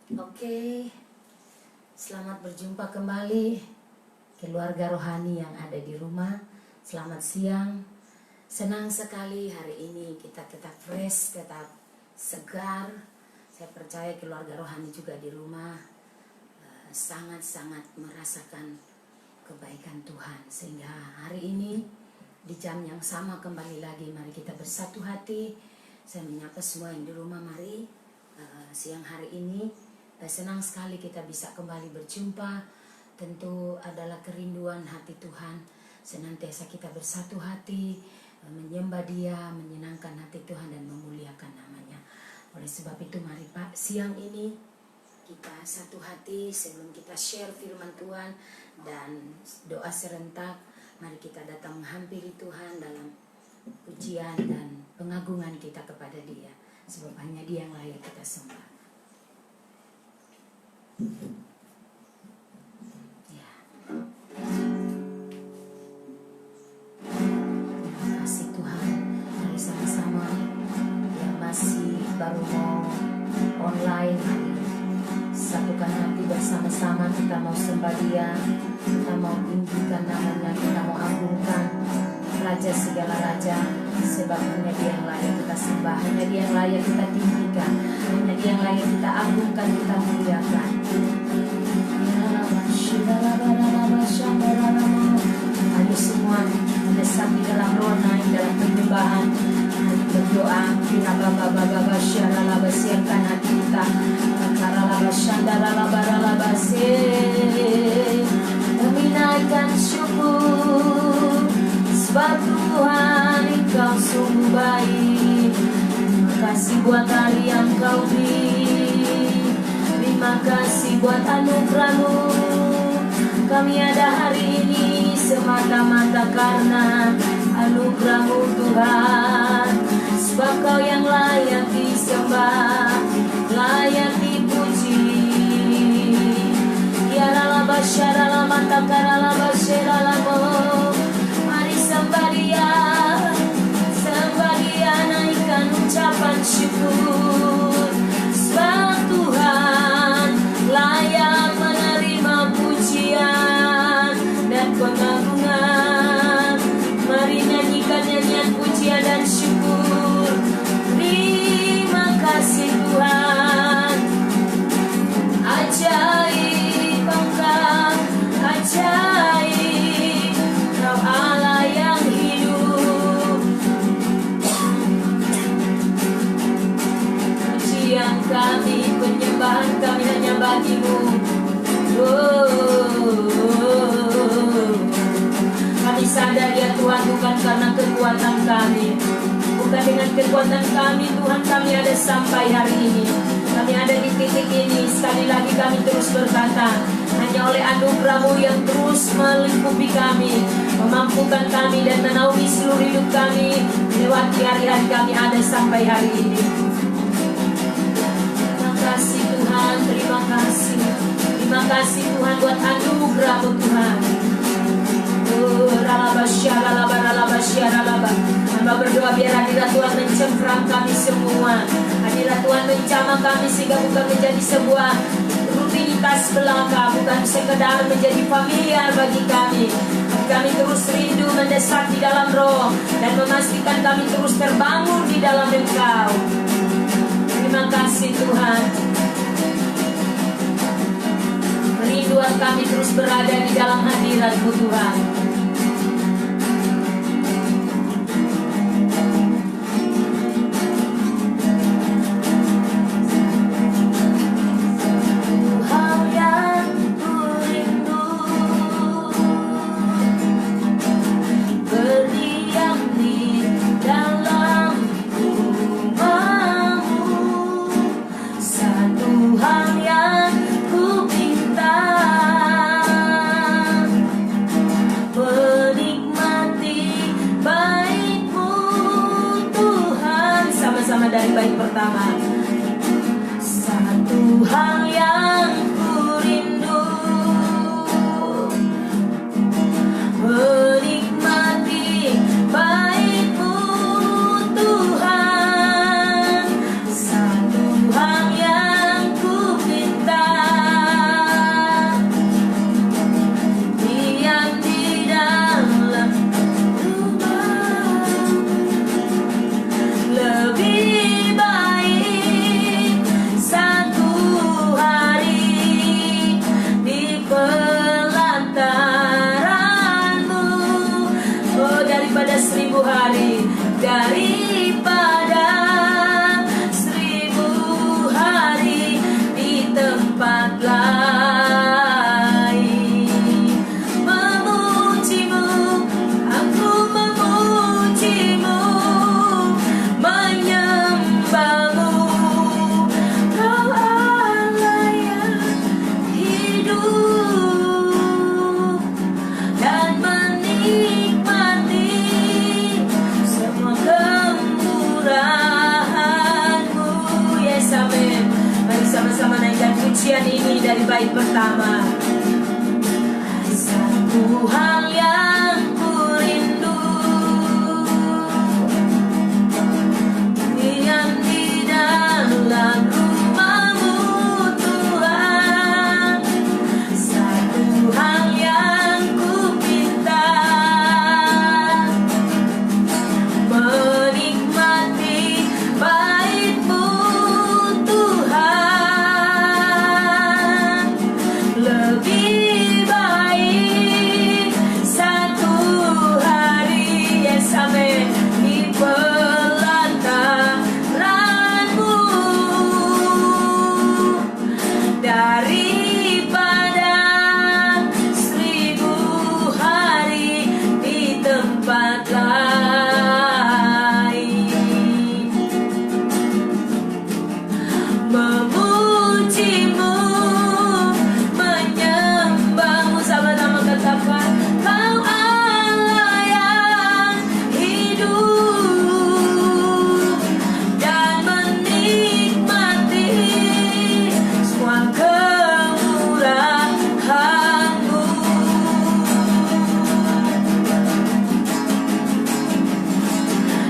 Oke, selamat berjumpa kembali keluarga rohani yang ada di rumah. Selamat siang. Senang sekali hari ini kita tetap fresh, tetap segar. Saya percaya keluarga rohani juga di rumah sangat-sangat merasakan kebaikan Tuhan. Sehingga hari ini di jam yang sama kembali lagi mari kita bersatu hati. Saya menyapa semua yang di rumah, mari siang hari ini senang sekali kita bisa kembali berjumpa. Tentu adalah kerinduan hati Tuhan senantiasa kita bersatu hati, menyembah Dia, menyenangkan hati Tuhan dan memuliakan namanya. Oleh sebab itu mari Pak, siang ini kita satu hati sebelum kita share firman Tuhan dan doa serentak. Mari kita datang menghampiri Tuhan dalam pujian dan pengagungan kita kepada Dia, sebab hanya Dia yang layak kita sembah. Ya. Terima kasih Tuhan. Mari sama-sama yang masih baru mau online, mari satukan hati bersama-sama. Kita mau sembah Dia, kita mau tinggikan namanya, kita mau agungkan Raja segala raja, sebab hanya Dia yang layak kita sembah, hanya Dia yang layak kita tinggikan, hanya Dia yang layak kita agungkan, kita muliakan. Ayo semua mendesak di dalam roh, naik dalam penyembahan, berdoa. Siapkan hati kita. Kami naikkan syukur, sebab Tuhan Engkau sungguh baik. Terima kasih buat hari yang Kau beri, terima kasih buat anugerah-Mu. Kami ada hari ini semata-mata karena anugerah-Mu Tuhan. Sebab Kau yang layak disembah, layak dipuji. Yaralaba syaralama takaralaba syaralamo. Mari sembah Dia, naikkan ucapan syukur. Sebab Tuhan layak menerima pujian dan pengagungan. Mari nyanyikan nyanyian pujian dan syukur. Terima kasih Tuhan. Ajaib Engkau, ajaib, Kau Allah yang hidup. Pujian kami, penyembahan kami hanya bagi-Mu. Kami sadar ya Tuhan, bukan karena kekuatan kami, bukan dengan kekuatan kami Tuhan kami ada sampai hari ini. Kami ada di titik ini. Sekali lagi kami terus berkata, hanya oleh anugerah-Mu yang terus melingkupi kami, memampukan kami dan menaungi seluruh hidup kami, melewati hari-hari kami ada sampai hari ini. Terima kasih Tuhan, terima kasih. Terima kasih Tuhan buat anugerah-Mu Tuhan. Hamba berdoa biar hadirat Tuhan mencengkram kami semua. Hadirat Tuhan menjamah kami sehingga bukan menjadi sebuah rutinitas belaka, bukan sekedar menjadi familiar bagi kami. Kami terus rindu mendesak di dalam roh dan memastikan kami terus terbangun di dalam Engkau. Terima kasih Tuhan. Kerinduan kami terus berada di dalam hadirat-Mu Tuhan. Dari bait pertama, satu hal yang ku rindu, menikmati bait-Mu Tuhan. Satu hal yang ku rindu, sama-sama naikkan pujian ini dari bait pertama. Satu hal yang ku rindu, diam di dalam rumah-Mu Tuhan. Satu hal yang ku pinta, menikmati bait-Mu Tuhan. Lebih baik satu hari yang sampai di pelataran-Mu daripada 1000 hari di tempat lain. Memuji-Mu, menyembah-Mu, sama-sama katakan, Kau Allah yang hidup, dan menikmati semua kemurahan-Mu.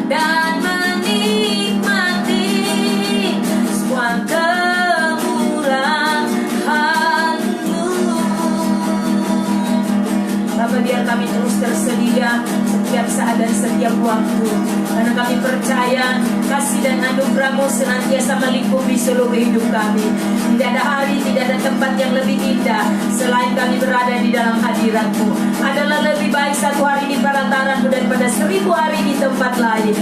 Dan menikmati semua kemurahan-Mu. Bapa, biar kami terus tersedia setiap saat dan setiap waktu, karena kami percaya kasih dan anugerah-Mu senantiasa melingkupi seluruh hidup kami. Tidak ada hari, tidak ada tempat yang lebih indah selain kami berada di dalam hadirat-Mu. Adalah lebih baik satu hari di pelataran-Mu daripada 1000 hari di tempat lain.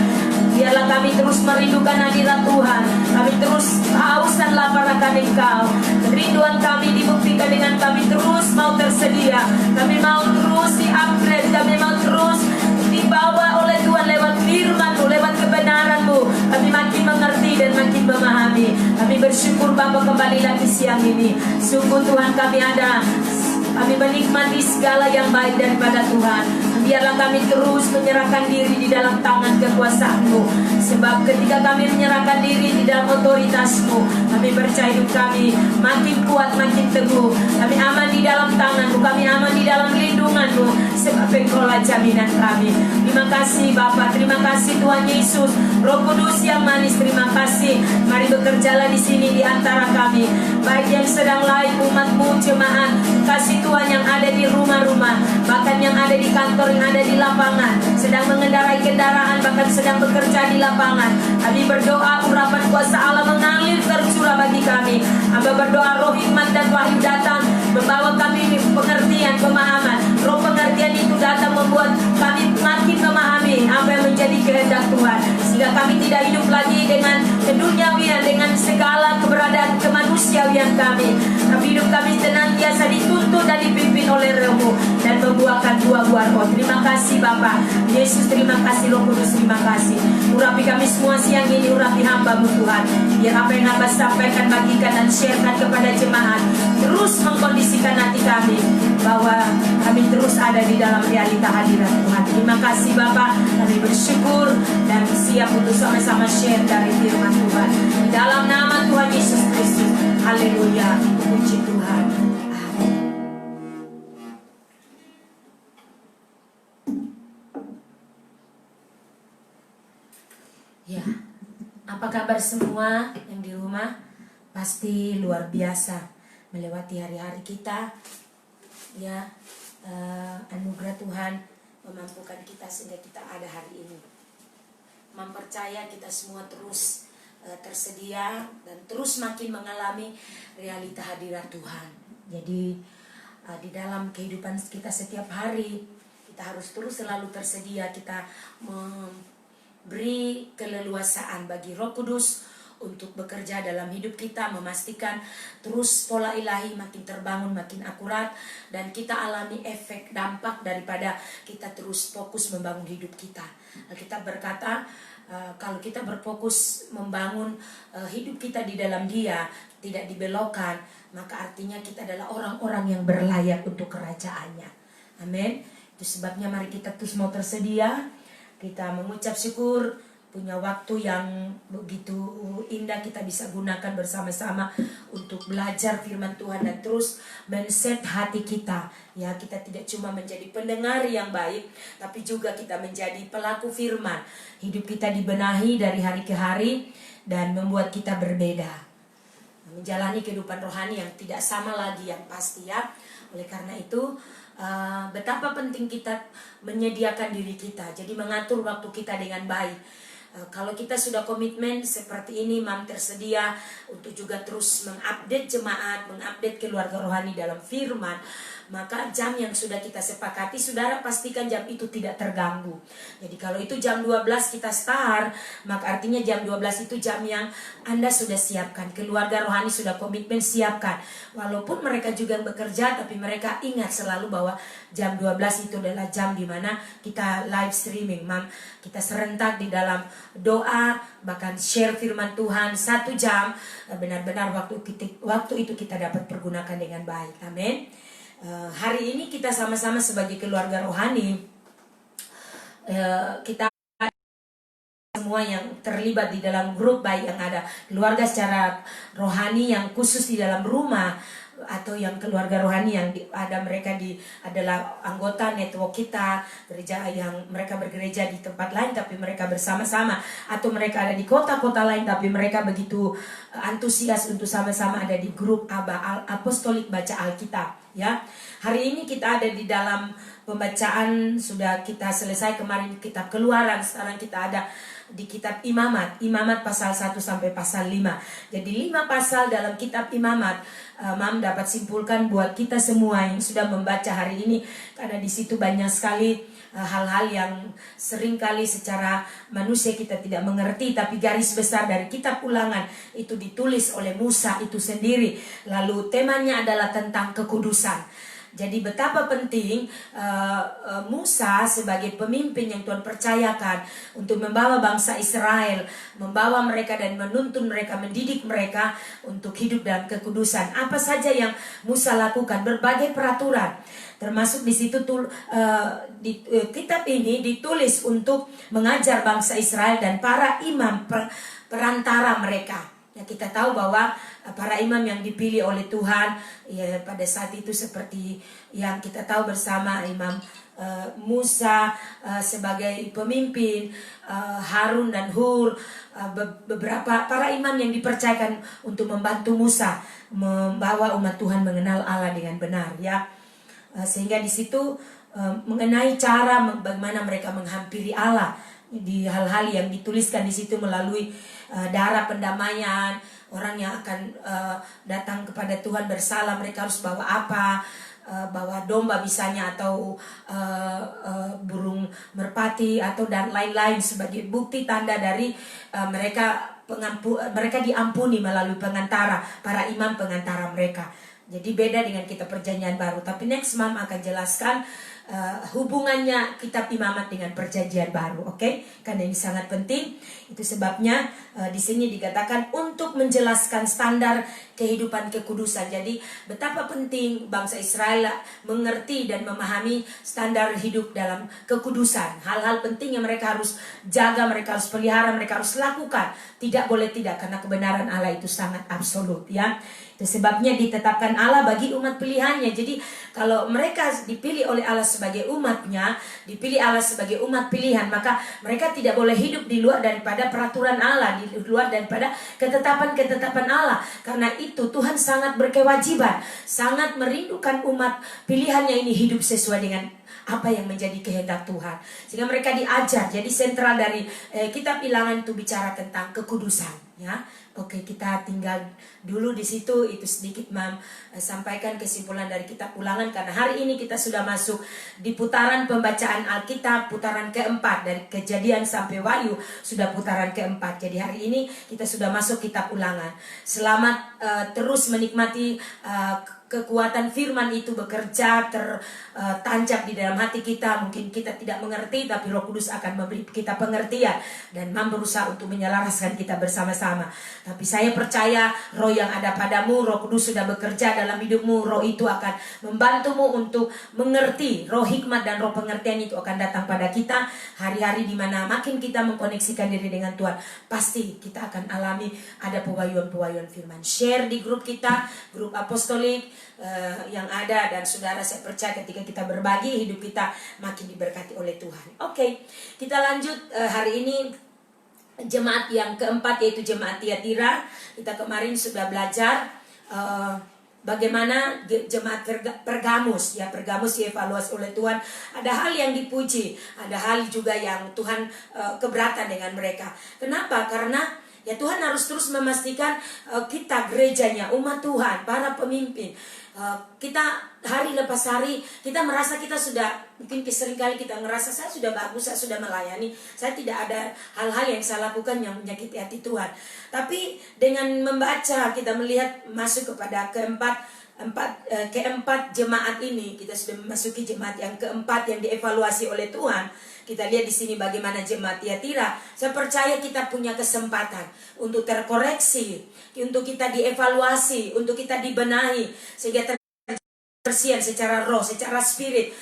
Biarlah kami terus merindukan hadirat Tuhan. Kami terus haus dan lapar akan Engkau. Kerinduan kami dibuktikan dengan kami terus mau tersedia. Kami mau terus di-upgrade. Kami mau terus dibawa oleh Tuhan lewat firman-Mu, lewat kebenaran-Mu. Kami makin mengerti dan makin memahami. Kami bersyukur Bapa kembali lagi siang ini. Sungguh Tuhan kami ada. Kami menikmati segala yang baik daripada Tuhan. Biarlah kami terus menyerahkan diri di dalam tangan kekuasaan-Mu. Sebab ketika kami menyerahkan diri di dalam otoritas-Mu, kami percaya hidup kami makin kuat, makin teguh. Kami aman di dalam tangan-Mu, kami aman di dalam lindungan-Mu. Sebab Engkau-lah jaminan kami. Terima kasih Bapa, terima kasih Tuhan Yesus. Roh Kudus yang manis, terima kasih. Mari bekerjalah di sini di antara kami. Baik yang sedang live, umat-Mu, jemaat, kasih Tuhan yang ada di rumah-rumah, bahkan yang ada di kantor, yang ada di lapangan, sedang mengendarai kendaraan, bahkan sedang bekerja di lapangan. Kami berdoa urapan kuasa Allah mengalir tercurah bagi kami. Hamba berdoa roh hikmat dan wahyu datang, membawa kami pengertian, pemahaman. Roh pengertian itu datang membuat kami makin memahami apa yang menjadi kehendak Tuhan, sehingga kami tidak hidup lagi dengan keduniawian, dengan segala keberadaan kemanusiaan kami. Tapi hidup kami senantiasa dituntun dan dipimpin oleh Roh-Mu dan membuahkan buah-buah Roh. Terima kasih Bapa Yesus, terima kasih Roh Kudus, terima kasih. Urapi kami semua siang ini, urapi hamba-Mu Tuhan. Biar apa yang hamba sampaikan, bagikan dan sharekan kepada jemaat terus mengkondisikan hati kami bahwa kami terus ada di dalam realita hadirat Tuhan. Terima kasih Bapa, kami bersyukur dan siap untuk sama-sama share dari firman Tuhan. Di dalam nama Tuhan Yesus Kristus. Haleluya. Puji Tuhan. Amin. Ya, apa kabar semua yang di rumah? Pasti luar biasa melewati hari-hari kita. Ya, anugerah Tuhan memampukan kita sehingga kita ada hari ini. Mempercaya kita semua terus tersedia dan terus makin mengalami realita hadirat Tuhan. Jadi di dalam kehidupan kita setiap hari kita harus terus selalu tersedia. Kita beri keleluasaan bagi Roh Kudus untuk bekerja dalam hidup kita, memastikan terus pola ilahi makin terbangun, makin akurat, dan kita alami efek dampak daripada kita terus fokus membangun hidup kita. Kita berkata kalau kita berfokus membangun hidup kita di dalam Dia, tidak dibelokkan, maka artinya kita adalah orang-orang yang berlayak untuk kerajaannya. Amin. Itu sebabnya mari kita terus mau tersedia. Kita mengucap syukur punya waktu yang begitu indah kita bisa gunakan bersama-sama untuk belajar firman Tuhan dan terus men-set hati kita. Ya, kita tidak cuma menjadi pendengar yang baik, tapi juga kita menjadi pelaku firman. Hidup kita dibenahi dari hari ke hari dan membuat kita berbeda. Menjalani kehidupan rohani yang tidak sama lagi, yang pasti ya. Oleh karena itu, betapa penting kita menyediakan diri kita. Jadi mengatur waktu kita dengan baik. Kalau kita sudah komitmen seperti ini, Mam tersedia untuk juga terus mengupdate jemaat, mengupdate keluarga rohani dalam firman. Maka jam yang sudah kita sepakati, saudara pastikan jam itu tidak terganggu. Jadi kalau itu jam 12 kita start, maka artinya jam 12 itu jam yang Anda sudah siapkan. Keluarga rohani sudah komitmen siapkan. Walaupun mereka juga bekerja, tapi mereka ingat selalu bahwa jam 12 itu adalah jam di mana kita live streaming, Mam. Kita serentak di dalam doa, bahkan share firman Tuhan 1 jam. Benar-benar waktu itu kita dapat pergunakan dengan baik. Amin. Hari ini kita sama-sama sebagai keluarga rohani, kita semua yang terlibat di dalam grup, baik yang ada keluarga secara rohani yang khusus di dalam rumah, atau yang keluarga rohani yang mereka adalah anggota network kita, gereja yang mereka bergereja di tempat lain tapi mereka bersama-sama, atau mereka ada di kota-kota lain tapi mereka begitu antusias untuk sama-sama ada di grup Apostolik Baca Alkitab. Ya, hari ini kita ada di dalam pembacaan, sudah kita selesai kemarin kitab Keluaran, sekarang kita ada di kitab Imamat pasal 1 sampai pasal 5. Jadi 5 pasal dalam kitab Imamat, Mam dapat simpulkan buat kita semua yang sudah membaca hari ini, karena di situ banyak sekali hal-hal yang seringkali secara manusia kita tidak mengerti, tapi garis besar dari kitab Ulangan itu ditulis oleh Musa itu sendiri. Lalu temanya adalah tentang kekudusan. Jadi betapa penting Musa sebagai pemimpin yang Tuhan percayakan untuk membawa bangsa Israel, membawa mereka dan menuntun mereka, mendidik mereka untuk hidup dalam kekudusan. Apa saja yang Musa lakukan, berbagai peraturan. Termasuk di situ kitab ini ditulis untuk mengajar bangsa Israel dan para imam perantara mereka. Ya, kita tahu bahwa para imam yang dipilih oleh Tuhan ya, pada saat itu seperti yang kita tahu bersama, Imam Musa sebagai pemimpin, Harun dan Hur, beberapa para imam yang dipercayakan untuk membantu Musa membawa umat Tuhan mengenal Allah dengan benar, ya. Sehingga di situ mengenai cara bagaimana mereka menghampiri Allah, di hal-hal yang dituliskan di situ melalui darah pendamaian. Orang yang akan datang kepada Tuhan bersalah, mereka harus bawa apa, bawa domba misalnya, atau burung merpati, atau dan lain-lain sebagai bukti tanda dari mereka diampuni melalui pengantara, para imam pengantara mereka. Jadi beda dengan kitab Perjanjian Baru. Tapi next Mam akan jelaskan hubungannya kitab Imamat dengan Perjanjian Baru, oke? Karena ini sangat penting. Itu sebabnya di sini dikatakan untuk menjelaskan standar kehidupan kekudusan. Jadi betapa penting bangsa Israel mengerti dan memahami standar hidup dalam kekudusan. Hal-hal penting yang mereka harus jaga, mereka harus pelihara, mereka harus lakukan. Tidak boleh tidak, karena kebenaran Allah itu sangat absolut, ya. Itu sebabnya ditetapkan Allah bagi umat pilihannya. Jadi kalau mereka dipilih oleh Allah sebagai umatnya, dipilih Allah sebagai umat pilihan, maka mereka tidak boleh hidup di luar daripada peraturan Allah, di luar daripada ketetapan-ketetapan Allah. Karena itu Tuhan sangat berkewajiban, sangat merindukan umat pilihannya ini hidup sesuai dengan apa yang menjadi kehendak Tuhan. Sehingga mereka diajar. Jadi sentral dari kitab Bilangan itu bicara tentang kekudusan, ya. Oke, kita tinggal dulu di situ. Itu sedikit Mam sampaikan kesimpulan dari kitab Ulangan, karena hari ini kita sudah masuk di putaran pembacaan Alkitab, putaran keempat, dari Kejadian sampai Wahyu sudah putaran keempat. Jadi hari ini kita sudah masuk kitab Ulangan. Selamat terus menikmati kekuatan firman itu bekerja tertancap di dalam hati kita. Mungkin kita tidak mengerti, tapi Roh Kudus akan memberi kita pengertian dan berusaha untuk menyelaraskan kita bersama-sama. Tapi saya percaya roh yang ada padamu, Roh Kudus sudah bekerja dalam hidupmu. Roh itu akan membantumu untuk mengerti. Roh hikmat dan roh pengertian itu akan datang pada kita hari-hari, di mana makin kita mengkoneksikan diri dengan Tuhan, pasti kita akan alami ada pewahyuan-pewahyuan firman. Share di grup kita, grup apostolik yang ada, dan saudara, saya percaya ketika kita berbagi, hidup kita makin diberkati oleh Tuhan. Oke, kita lanjut hari ini jemaat yang keempat, yaitu jemaat Tiatira. Kita kemarin sudah belajar bagaimana jemaat Pergamus, ya, Pergamus dievaluasi oleh Tuhan. Ada hal yang dipuji, ada hal juga yang Tuhan keberatan dengan mereka. Kenapa? Karena ya Tuhan harus terus memastikan kita, gerejanya, umat Tuhan, para pemimpin, kita hari lepas hari kita merasa kita sudah, mungkin seringkali kita ngerasa saya sudah bagus, saya sudah melayani, saya tidak ada hal-hal yang saya lakukan yang menyakiti hati Tuhan. Tapi dengan membaca, kita melihat masuk kepada keempat jemaat ini, kita sudah memasuki jemaat yang keempat yang dievaluasi oleh Tuhan. Kita lihat di sini bagaimana jemaat Tiatira. Saya percaya kita punya kesempatan untuk terkoreksi, untuk kita dievaluasi, untuk kita dibenahi, sehingga terbersihan secara roh, secara spirit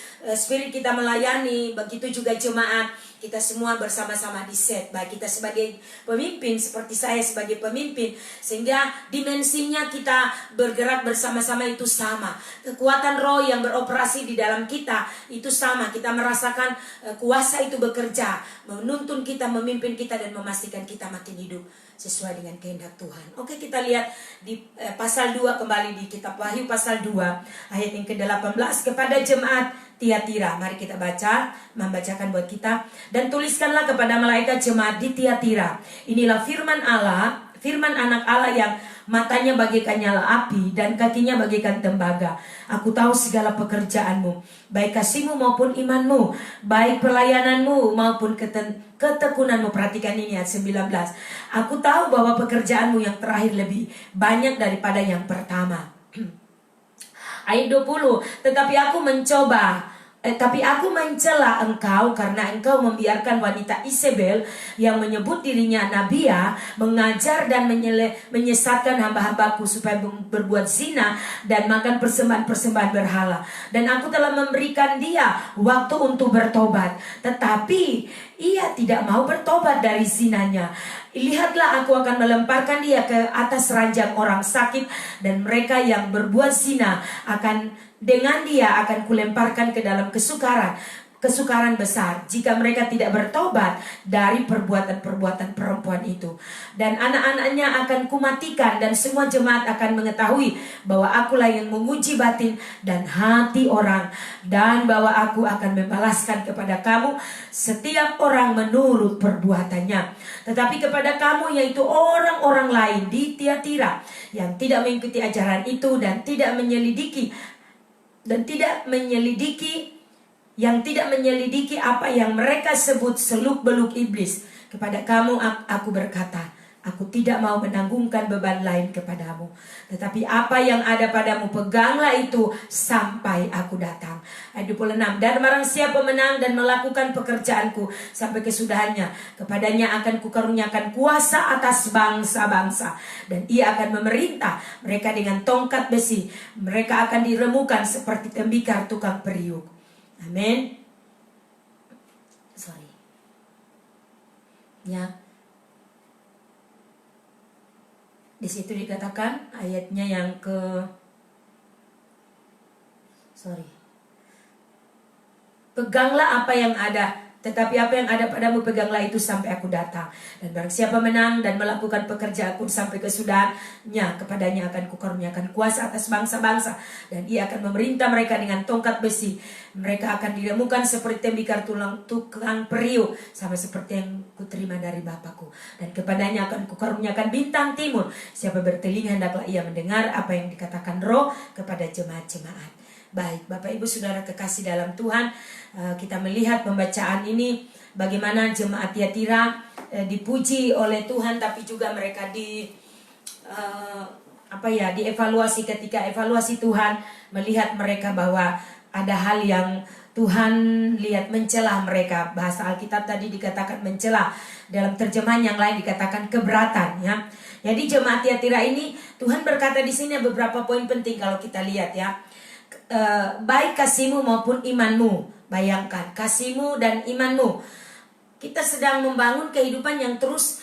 kita melayani. Begitu juga jemaat, kita semua bersama-sama di set, baik kita sebagai pemimpin, seperti saya sebagai pemimpin, sehingga dimensinya kita bergerak bersama-sama itu sama. Kekuatan roh yang beroperasi di dalam kita itu sama. Kita merasakan kuasa itu bekerja, menuntun kita, memimpin kita, dan memastikan kita makin hidup sesuai dengan kehendak Tuhan. Oke, kita lihat di pasal 2 kembali, di kitab Wahyu pasal 2 ayat yang ke-18, kepada jemaat Tiatira. Mari kita membacakan buat kita. Dan tuliskanlah kepada malaikat jemaat di Tiatira, inilah firman Allah, firman anak Allah yang matanya bagaikan nyala api dan kakinya bagaikan tembaga. Aku tahu segala pekerjaanmu, baik kasihmu maupun imanmu, baik pelayananmu maupun ketekunanmu. Perhatikan ini ayat 19. Aku tahu bahwa pekerjaanmu yang terakhir lebih banyak daripada yang pertama. Ayat 20. Tapi aku mencela engkau karena engkau membiarkan wanita Isabel yang menyebut dirinya Nabia mengajar dan menyesatkan hamba-hambaku supaya berbuat zina dan makan persembahan-persembahan berhala. Dan aku telah memberikan dia waktu untuk bertobat, tetapi ia tidak mau bertobat dari zinanya. Lihatlah, aku akan melemparkan dia ke atas ranjang orang sakit, dan mereka yang berbuat zina dengan dia akan kulemparkan ke dalam kesukaran besar, jika mereka tidak bertobat dari perbuatan-perbuatan perempuan itu. Dan anak-anaknya akan kumatikan, dan semua jemaat akan mengetahui bahwa akulah yang menguji batin dan hati orang, dan bahwa aku akan membalaskan kepada kamu setiap orang menurut perbuatannya. Tetapi kepada kamu, yaitu orang-orang lain di Tiatira yang tidak mengikuti ajaran itu dan tidak menyelidiki apa yang mereka sebut seluk-beluk iblis, kepada kamu aku berkata, aku tidak mau menanggungkan beban lain kepadamu, tetapi apa yang ada padamu peganglah itu sampai aku datang. Ayat 26. Dan barang siapa menang dan melakukan pekerjaanku sampai kesudahannya, kepadanya akan kukaruniakan kuasa atas bangsa-bangsa, dan ia akan memerintah mereka dengan tongkat besi. Mereka akan diremukan seperti tembikar tukang periuk. Amin. Ya. Di situ dikatakan ayatnya yang peganglah apa yang ada, tetapi apa yang ada padamu peganglah itu sampai aku datang. Dan barang siapa menang dan melakukan pekerjaanku sampai kesudahannya, kepadanya akan kukaruniakan kuasa atas bangsa-bangsa, dan ia akan memerintah mereka dengan tongkat besi. Mereka akan diremukan seperti tembikar tukang periuk, sama seperti yang kuterima dari Bapakku. Dan kepadanya akan kukaruniakan bintang timur. Siapa bertelinga hendaklah ia mendengar apa yang dikatakan Roh kepada jemaat-jemaat. Baik, Bapak Ibu Saudara kekasih dalam Tuhan, kita melihat pembacaan ini bagaimana jemaat Tiatira dipuji oleh Tuhan, tapi juga mereka dievaluasi, ketika evaluasi Tuhan melihat mereka bahwa ada hal yang Tuhan lihat mencelah mereka. Bahasa Alkitab tadi dikatakan mencelah, dalam terjemahan yang lain dikatakan keberatan ya. Jadi jemaat Tiatira ini Tuhan berkata di sini beberapa poin penting kalau kita lihat ya. Baik kasihmu maupun imanmu. Bayangkan kasihmu dan imanmu. Kita sedang membangun kehidupan yang terus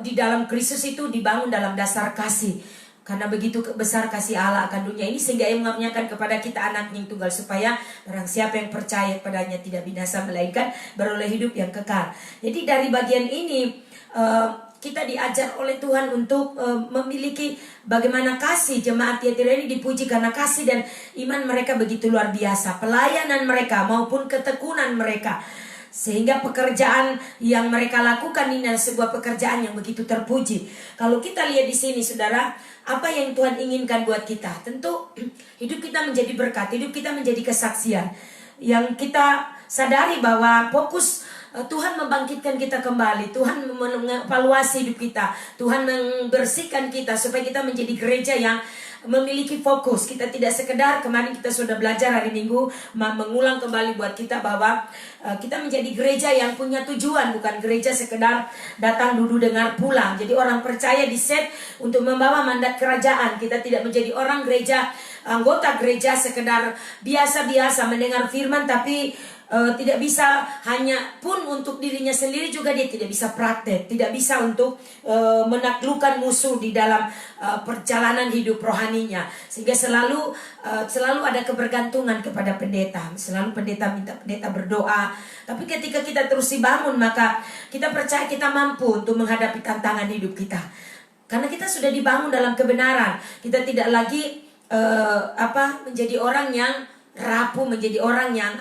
di dalam Kristus itu dibangun dalam dasar kasih. Karena begitu besar kasih Allah akan dunia ini sehingga Ia mengaruniakan kepada kita anak yang tunggal supaya barang siapa yang percaya kepadanya tidak binasa melainkan beroleh hidup yang kekal. Jadi dari bagian ini kita diajar oleh Tuhan untuk memiliki bagaimana kasih. Jemaat Tiatira ini dipuji karena kasih dan iman mereka begitu luar biasa. Pelayanan mereka maupun ketekunan mereka. Sehingga pekerjaan yang mereka lakukan ini adalah sebuah pekerjaan yang begitu terpuji. Kalau kita lihat di sini saudara, apa yang Tuhan inginkan buat kita? Tentu hidup kita menjadi berkat, hidup kita menjadi kesaksian. Yang kita sadari bahwa fokus Tuhan membangkitkan kita kembali. Tuhan mengevaluasi hidup kita. Tuhan membersihkan kita supaya kita menjadi gereja yang memiliki fokus. Kita tidak sekedar, kemarin kita sudah belajar hari Minggu mengulang kembali buat kita bahwa kita menjadi gereja yang punya tujuan, bukan gereja sekedar datang duduk dengar pulang. Jadi orang percaya di set untuk membawa mandat kerajaan. Kita tidak menjadi orang gereja, anggota gereja sekedar biasa-biasa mendengar firman tapi tidak bisa hanya pun untuk dirinya sendiri, juga dia tidak bisa praktek, tidak bisa untuk menaklukkan musuh di dalam perjalanan hidup rohaninya, sehingga selalu ada kebergantungan kepada pendeta. Selalu pendeta minta pendeta berdoa. Tapi ketika kita terus dibangun, maka kita percaya kita mampu untuk menghadapi tantangan hidup kita, karena kita sudah dibangun dalam kebenaran. Kita tidak lagi menjadi orang yang rapuh, menjadi orang yang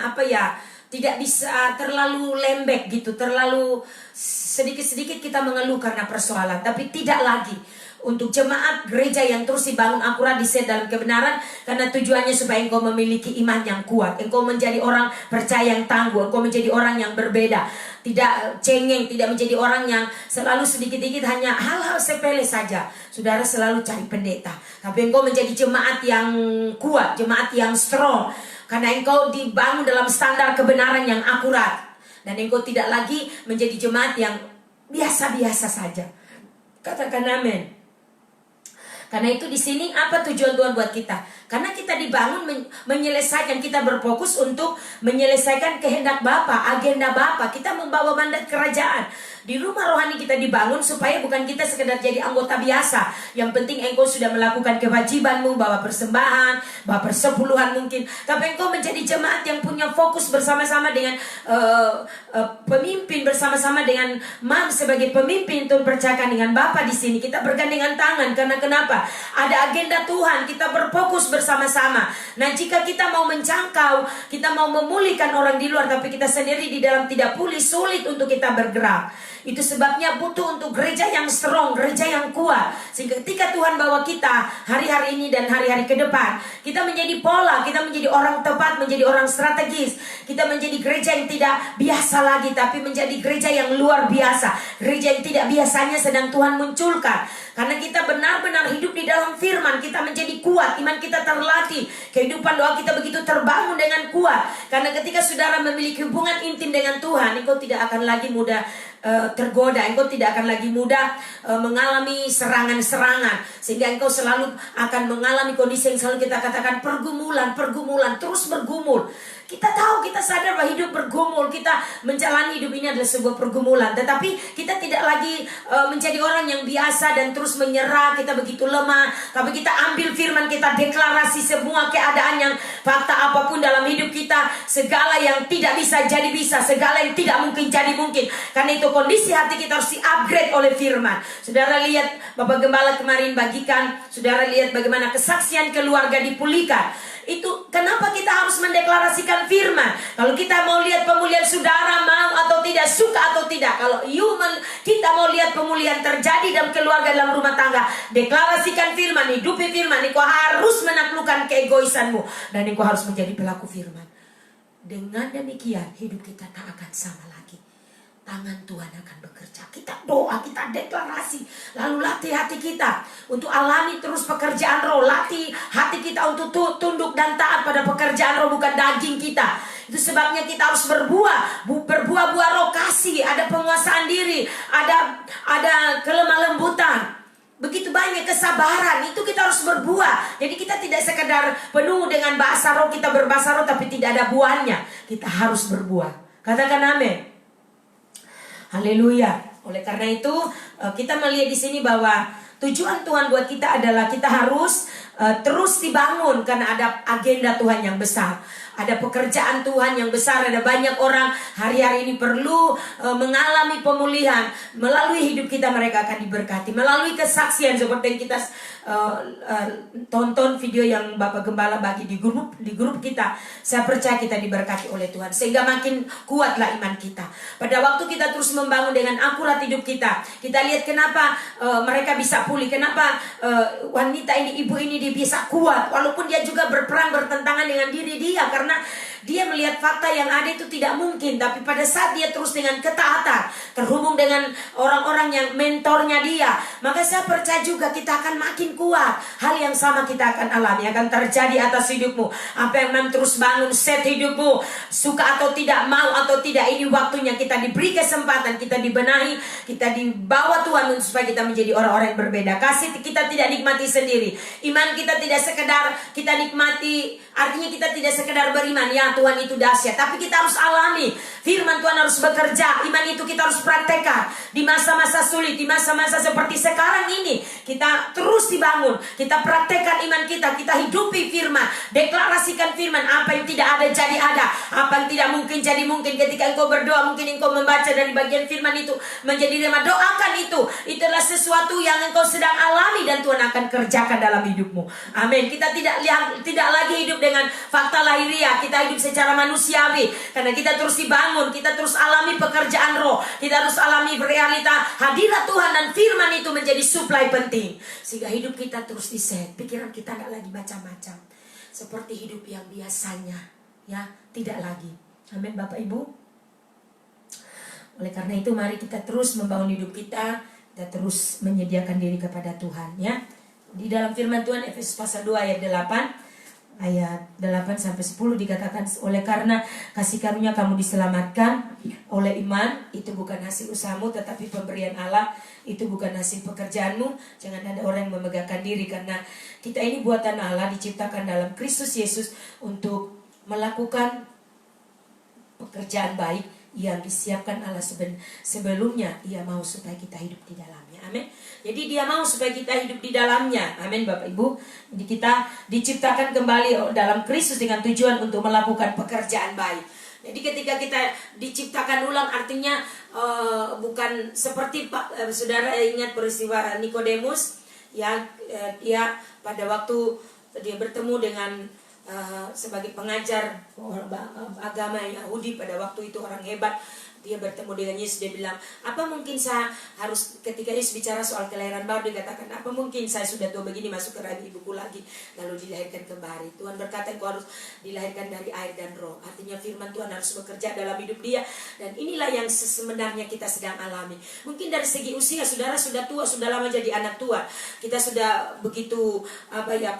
tidak bisa terlalu lembek gitu, terlalu sedikit-sedikit kita mengeluh karena persoalan. Tapi tidak lagi. Untuk jemaat gereja yang terus dibangun akurat diset dalam kebenaran, karena tujuannya supaya engkau memiliki iman yang kuat, engkau menjadi orang percaya yang tangguh, engkau menjadi orang yang berbeda, tidak cengeng, tidak menjadi orang yang selalu sedikit-sedikit hanya hal-hal sepele saja. Saudara selalu cari pendeta, tapi engkau menjadi jemaat yang kuat, jemaat yang strong, karena engkau dibangun dalam standar kebenaran yang akurat. Dan engkau tidak lagi menjadi jemaat yang biasa-biasa saja. Katakan amin. Karena itu di sini apa tujuan Tuhan buat kita? Karena kita dibangun menyelesaikan, kita berfokus untuk menyelesaikan kehendak Bapa, agenda Bapa. Kita membawa mandat kerajaan. Di rumah rohani kita dibangun supaya bukan kita sekedar jadi anggota biasa. Yang penting engkau sudah melakukan kewajibanmu, bawa persembahan, bawa persepuluhan mungkin. Tapi engkau menjadi jemaat yang punya fokus bersama-sama dengan pemimpin, bersama-sama dengan mam sebagai pemimpin untuk percayakan dengan Bapa di sini. Kita bergandengan tangan karena kenapa? Ada agenda Tuhan, kita berfokus bersama-sama. Nah, jika kita mau menjangkau, kita mau memulihkan orang di luar, tapi kita sendiri di dalam tidak pulih, sulit untuk kita bergerak. Itu sebabnya butuh untuk gereja yang strong, gereja yang kuat. Sehingga ketika Tuhan bawa kita hari-hari ini dan hari-hari ke depan, kita menjadi pola, kita menjadi orang tepat, menjadi orang strategis. Kita menjadi gereja yang tidak biasa lagi, tapi menjadi gereja yang luar biasa. Gereja yang tidak biasanya sedang Tuhan munculkan. Karena kita benar-benar hidup di dalam firman, kita menjadi kuat, iman kita terlatih, kehidupan doa kita begitu terbangun dengan kuat. Karena ketika saudara memiliki hubungan intim dengan Tuhan, engkau tidak akan lagi mudah tergoda, engkau tidak akan lagi mudah mengalami serangan-serangan, sehingga engkau selalu akan mengalami kondisi yang selalu kita katakan pergumulan, terus bergumul. Kita tahu, kita sadar bahwa hidup bergumul, kita menjalani hidup ini adalah sebuah pergumulan. Tetapi kita tidak lagi menjadi orang yang biasa dan terus menyerah, kita begitu lemah. Tapi kita ambil firman, kita deklarasi semua keadaan yang fakta apapun dalam hidup kita. Segala yang tidak bisa jadi bisa, segala yang tidak mungkin jadi mungkin. Karena itu kondisi hati kita harus di-upgrade oleh firman. Saudara lihat Bapak Gembala kemarin bagikan, saudara lihat bagaimana kesaksian keluarga dipulihkan. Itu kenapa kita harus mendeklarasikan firman. Kalau kita mau lihat pemulihan saudara, mau atau tidak, suka atau tidak, kalau kita mau lihat pemulihan terjadi dalam keluarga, dalam rumah tangga, deklarasikan firman, hidupi firman. Engkau harus menaklukkan keegoisanmu dan engkau harus menjadi pelaku firman. Dengan demikian hidup kita tak akan sama lagi. tangan Tuhan akan bekerja. Kita doa, kita deklarasi, lalu latih hati kita untuk alami terus pekerjaan roh. Latih hati kita untuk tunduk dan taat pada pekerjaan roh, bukan daging kita. Itu sebabnya kita harus berbuah-buah roh kasih, ada penguasaan diri, ada kelemah lembutan. Begitu banyak kesabaran, itu kita harus berbuah. Jadi kita tidak sekedar penuh dengan bahasa roh, kita berbahasa roh tapi tidak ada buahnya. Kita harus berbuah. Katakan amin. Haleluya. Oleh karena itu kita melihat di sini bahwa tujuan Tuhan buat kita adalah kita harus terus dibangun karena ada agenda Tuhan yang besar. Ada pekerjaan Tuhan yang besar. Ada banyak orang hari-hari ini perlu mengalami pemulihan. Melalui hidup kita mereka akan diberkati. Melalui kesaksian seperti yang kita tonton video yang Bapak Gembala bagi di grup kita. Saya percaya kita diberkati oleh Tuhan. Sehingga makin kuatlah iman kita. Pada waktu kita terus membangun dengan akurat hidup kita. Kita lihat kenapa mereka bisa pulih. Kenapa wanita ini, ibu ini dia bisa kuat. Walaupun dia juga berperang bertentangan dengan diri dia. Karena dia melihat fakta yang ada itu tidak mungkin. Tapi pada saat dia terus dengan ketaatan, terhubung dengan orang-orang yang mentornya dia, maka saya percaya juga kita akan makin kuat. Hal yang sama kita akan alami, akan terjadi atas hidupmu. Apa yang memang terus bangun set hidupmu, suka atau tidak, mau atau tidak, ini waktunya kita diberi kesempatan, kita dibenahi, kita dibawa Tuhan supaya kita menjadi orang-orang yang berbeda. Kasih kita tidak nikmati sendiri. Iman kita tidak sekedar kita nikmati, artinya kita tidak sekedar beriman, ya Tuhan itu dahsyat, tapi kita harus alami. Firman Tuhan harus bekerja. Iman itu kita harus praktekkan di masa-masa sulit, di masa-masa seperti sekarang ini. Kita terus dibangun, kita praktekkan iman kita, kita hidupi firman, deklarasikan firman. Apa yang tidak ada jadi ada, apa yang tidak mungkin jadi mungkin. Ketika engkau berdoa, mungkin engkau membaca dari bagian firman itu menjadi rema. Doakan itu. Itulah sesuatu yang engkau sedang alami dan Tuhan akan kerjakan dalam hidupmu. Amin. Kita tidak lagi hidup dengan fakta lahiriah. Kita hidup secara manusiawi karena kita terus dibangun, kita terus alami pekerjaan roh, kita terus alami realita hadirat Tuhan, dan firman itu menjadi suplai penting sehingga hidup kita terus diset. Pikiran kita tidak lagi macam-macam seperti hidup yang biasanya, ya, tidak lagi. Amin Bapak Ibu. Oleh karena itu mari kita terus membangun hidup kita terus menyediakan diri kepada Tuhan, ya. Di dalam firman Tuhan Efesus pasal 2 ayat 8 sampai 10 dikatakan, oleh karena kasih karunia kamu diselamatkan oleh iman, itu bukan hasil usahamu tetapi pemberian Allah, itu bukan hasil pekerjaanmu. Jangan ada orang yang memegahkan diri, karena kita ini buatan Allah, diciptakan dalam Kristus Yesus untuk melakukan pekerjaan baik yang disiapkan Allah sebelumnya. Ia mau supaya kita hidup di dalamnya. Amin. Jadi dia mau supaya kita hidup di dalamnya. Amin Bapak Ibu. Jadi kita diciptakan kembali dalam Kristus dengan tujuan untuk melakukan pekerjaan baik. Jadi ketika kita diciptakan ulang, artinya bukan seperti saudara ingat peristiwa Nikodemus, ya, dia pada waktu dia bertemu dengan sebagai pengajar agama Yahudi pada waktu itu, orang hebat. Dia bertemu dengan Yesus, dia bilang, apa mungkin saya harus, ketika Yesus bicara soal kelahiran baru, dia katakan, apa mungkin saya sudah tua begini masuk ke rahim ibuku lagi lalu dilahirkan kembali. Tuhan berkata, engkau harus dilahirkan dari air dan roh. Artinya firman Tuhan harus bekerja dalam hidup dia, dan inilah yang sebenarnya kita sedang alami. Mungkin dari segi usia saudara sudah tua, sudah lama jadi anak tua, kita sudah begitu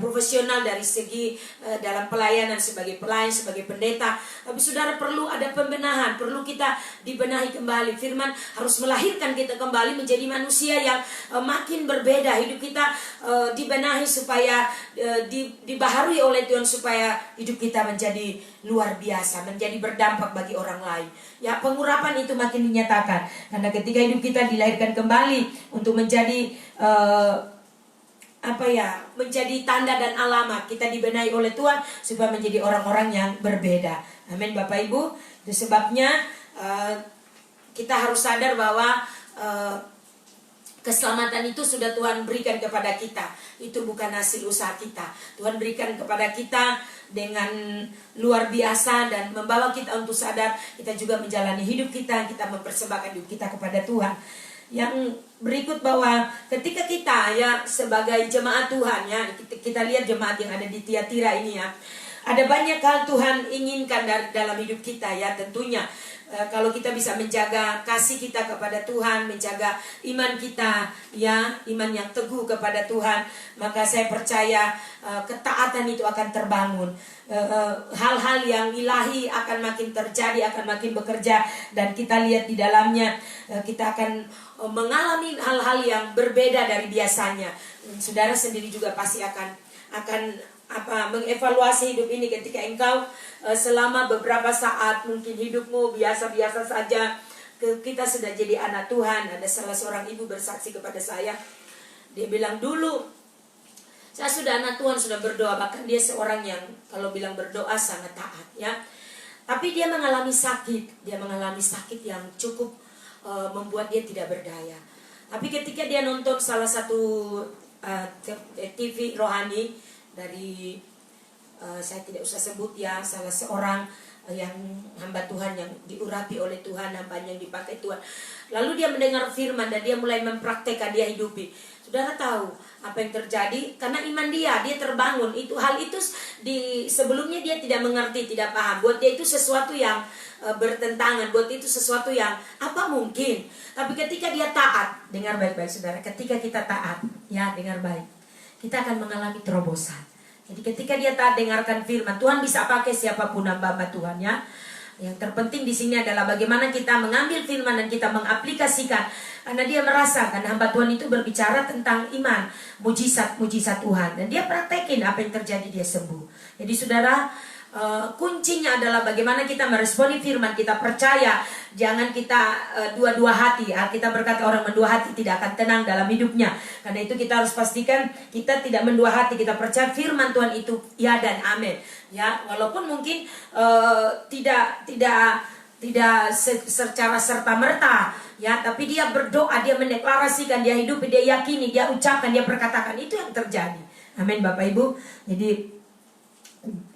profesional dari segi dalam pelayanan, sebagai pelayan, sebagai pendeta, tapi saudara perlu ada pembenahan, perlu kita dibenahi kembali. Firman harus melahirkan kita kembali menjadi manusia yang makin berbeda. Hidup kita dibenahi supaya dibaharui oleh Tuhan, supaya hidup kita menjadi luar biasa, menjadi berdampak bagi orang lain. Ya, pengurapan itu makin dinyatakan karena ketika hidup kita dilahirkan kembali untuk menjadi menjadi tanda dan alamat, kita dibenahi oleh Tuhan supaya menjadi orang-orang yang berbeda. Amin Bapak Ibu. Itu sebabnya kita harus sadar bahwa keselamatan itu sudah Tuhan berikan kepada kita. Itu bukan hasil usaha kita. Tuhan berikan kepada kita dengan luar biasa dan membawa kita untuk sadar kita juga menjalani hidup kita mempersembahkan hidup kita kepada Tuhan. Yang berikut bahwa ketika kita, ya, sebagai jemaat Tuhan, ya, kita lihat jemaat yang ada di Tiatira ini, ya, Ada banyak hal Tuhan inginkan dalam hidup kita ya, tentunya. Kalau kita bisa menjaga kasih kita kepada Tuhan, menjaga iman kita ya, iman yang teguh kepada Tuhan, maka saya percaya ketaatan itu akan terbangun. Hal-hal yang ilahi akan makin terjadi, akan makin bekerja, dan kita lihat di dalamnya kita akan mengalami hal-hal yang berbeda dari biasanya. Saudara sendiri juga pasti akan mengevaluasi hidup ini ketika engkau selama beberapa saat mungkin hidupmu biasa-biasa saja, kita sudah jadi anak Tuhan. Ada salah seorang ibu bersaksi kepada saya, dia bilang dulu saya sudah anak Tuhan, sudah berdoa, bahkan dia seorang yang kalau bilang berdoa sangat taat ya, tapi dia mengalami sakit yang cukup membuat dia tidak berdaya. Tapi ketika dia nonton salah satu TV rohani dari saya tidak usah sebut ya, salah seorang yang hamba Tuhan yang diurapi oleh Tuhan, hamba yang dipakai Tuhan, lalu dia mendengar firman dan dia mulai mempraktekkan, dia hidupi. Saudara tahu apa yang terjadi? Karena iman dia terbangun. Hal itu sebelumnya dia tidak mengerti, tidak paham. Buat dia itu sesuatu yang bertentangan, buat itu sesuatu yang apa mungkin. Tapi ketika dia taat, dengar baik-baik saudara, ketika kita taat, ya dengar baik, kita akan mengalami terobosan. Jadi ketika dia taat dengarkan firman, Tuhan bisa pakai siapapun hamba Tuhan ya. Yang terpenting di sini adalah bagaimana kita mengambil firman dan kita mengaplikasikan. Karena dia merasakan hamba Tuhan itu berbicara tentang iman, mujizat Tuhan, dan dia praktekin apa yang terjadi, dia sembuh. Jadi saudara, kuncinya adalah bagaimana kita meresponi firman, kita percaya, jangan kita dua-dua hati. Kita berkata orang mendua hati tidak akan tenang dalam hidupnya. Karena itu kita harus pastikan kita tidak mendua hati, kita percaya firman Tuhan itu ya dan amin. Ya, walaupun mungkin tidak secara serta-merta ya, tapi dia berdoa, dia mendeklarasikan, dia hidupi, dia yakini, dia ucapkan, dia perkatakan, itu yang terjadi. Amin Bapak Ibu. Jadi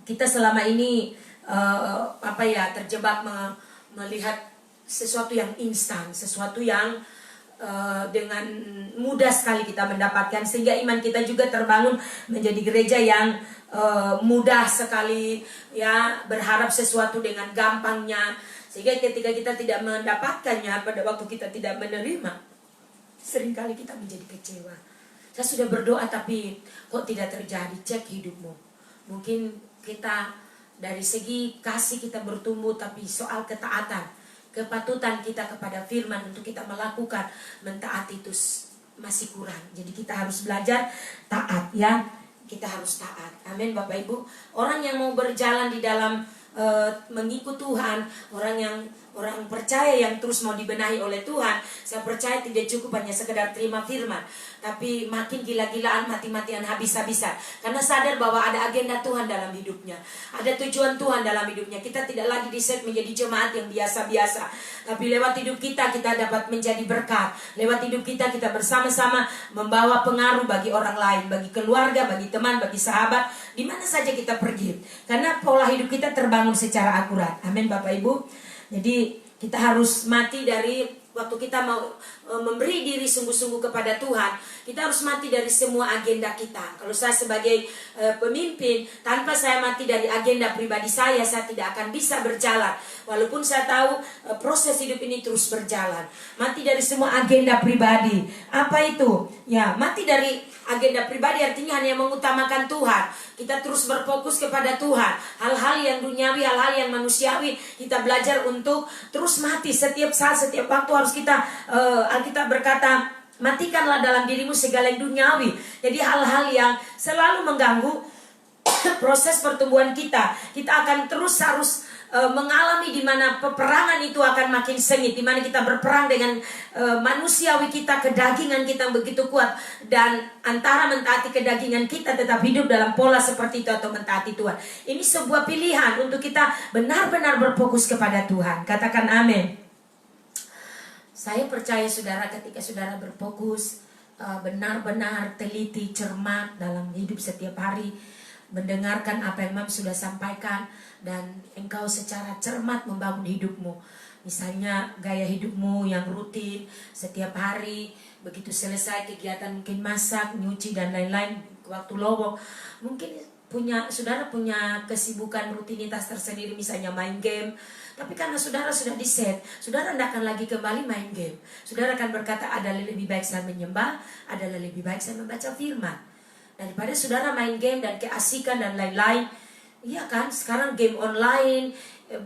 kita selama ini terjebak melihat sesuatu yang instan, sesuatu yang dengan mudah sekali kita mendapatkan, sehingga iman kita juga terbangun menjadi gereja yang mudah sekali ya, berharap sesuatu dengan gampangnya, sehingga ketika kita tidak mendapatkannya, pada waktu kita tidak menerima, seringkali kita menjadi kecewa. Saya sudah berdoa tapi kok tidak terjadi. Cek hidupmu. Mungkin kita dari segi kasih kita bertumbuh, tapi soal ketaatan, kepatutan kita kepada firman untuk kita melakukan, mentaati itu masih kurang. Jadi kita harus belajar taat ya. Kita harus taat. Amin Bapak Ibu. Orang yang mau berjalan di dalam mengikut Tuhan, orang percaya yang terus mau dibenahi oleh Tuhan, saya percaya tidak cukup hanya sekedar terima firman, tapi makin gila-gilaan, mati-matian, habis-habisan, karena sadar bahwa ada agenda Tuhan dalam hidupnya, ada tujuan Tuhan dalam hidupnya. Kita tidak lagi diset menjadi jemaat yang biasa-biasa, tapi lewat hidup kita dapat menjadi berkat. Lewat hidup kita bersama-sama membawa pengaruh bagi orang lain, bagi keluarga, bagi teman, bagi sahabat, di mana saja kita pergi, karena pola hidup kita terbangun secara akurat. Amin Bapak Ibu. Jadi kita harus mati dari waktu kita mau memberi diri sungguh-sungguh kepada Tuhan, kita harus mati dari semua agenda kita. Kalau saya sebagai pemimpin, tanpa saya mati dari agenda pribadi saya tidak akan bisa berjalan. Walaupun saya tahu proses hidup ini terus berjalan. Mati dari semua agenda pribadi. Apa itu? Ya, mati dari agenda pribadi artinya hanya mengutamakan Tuhan. Kita terus berfokus kepada Tuhan. Hal-hal yang duniawi, hal-hal yang manusiawi, kita belajar untuk terus mati setiap saat, setiap waktu. Harus Alkitab berkata, matikanlah dalam dirimu segala yang duniawi. Jadi hal-hal yang selalu mengganggu proses pertumbuhan kita akan terus harus mengalami, di mana peperangan itu akan makin sengit, di mana kita berperang dengan manusiawi kita, kedagingan kita begitu kuat, dan antara mentaati kedagingan kita tetap hidup dalam pola seperti itu atau mentaati Tuhan. Ini sebuah pilihan untuk kita benar-benar berfokus kepada Tuhan. Katakan amin. Saya percaya saudara, ketika saudara berfokus, benar-benar teliti, cermat dalam hidup setiap hari, mendengarkan apa yang Mam sudah sampaikan, dan engkau secara cermat membangun hidupmu. Misalnya gaya hidupmu yang rutin setiap hari, begitu selesai kegiatan mungkin masak, nyuci dan lain-lain, waktu lowong, mungkin saudara punya kesibukan rutinitas tersendiri, misalnya main game. Tapi karena saudara sudah di-set, saudara tidak akan lagi kembali main game. Saudara akan berkata, adalah lebih baik saya menyembah, adalah lebih baik saya membaca firman. Daripada saudara main game dan keasikan dan lain-lain. Iya kan, sekarang game online,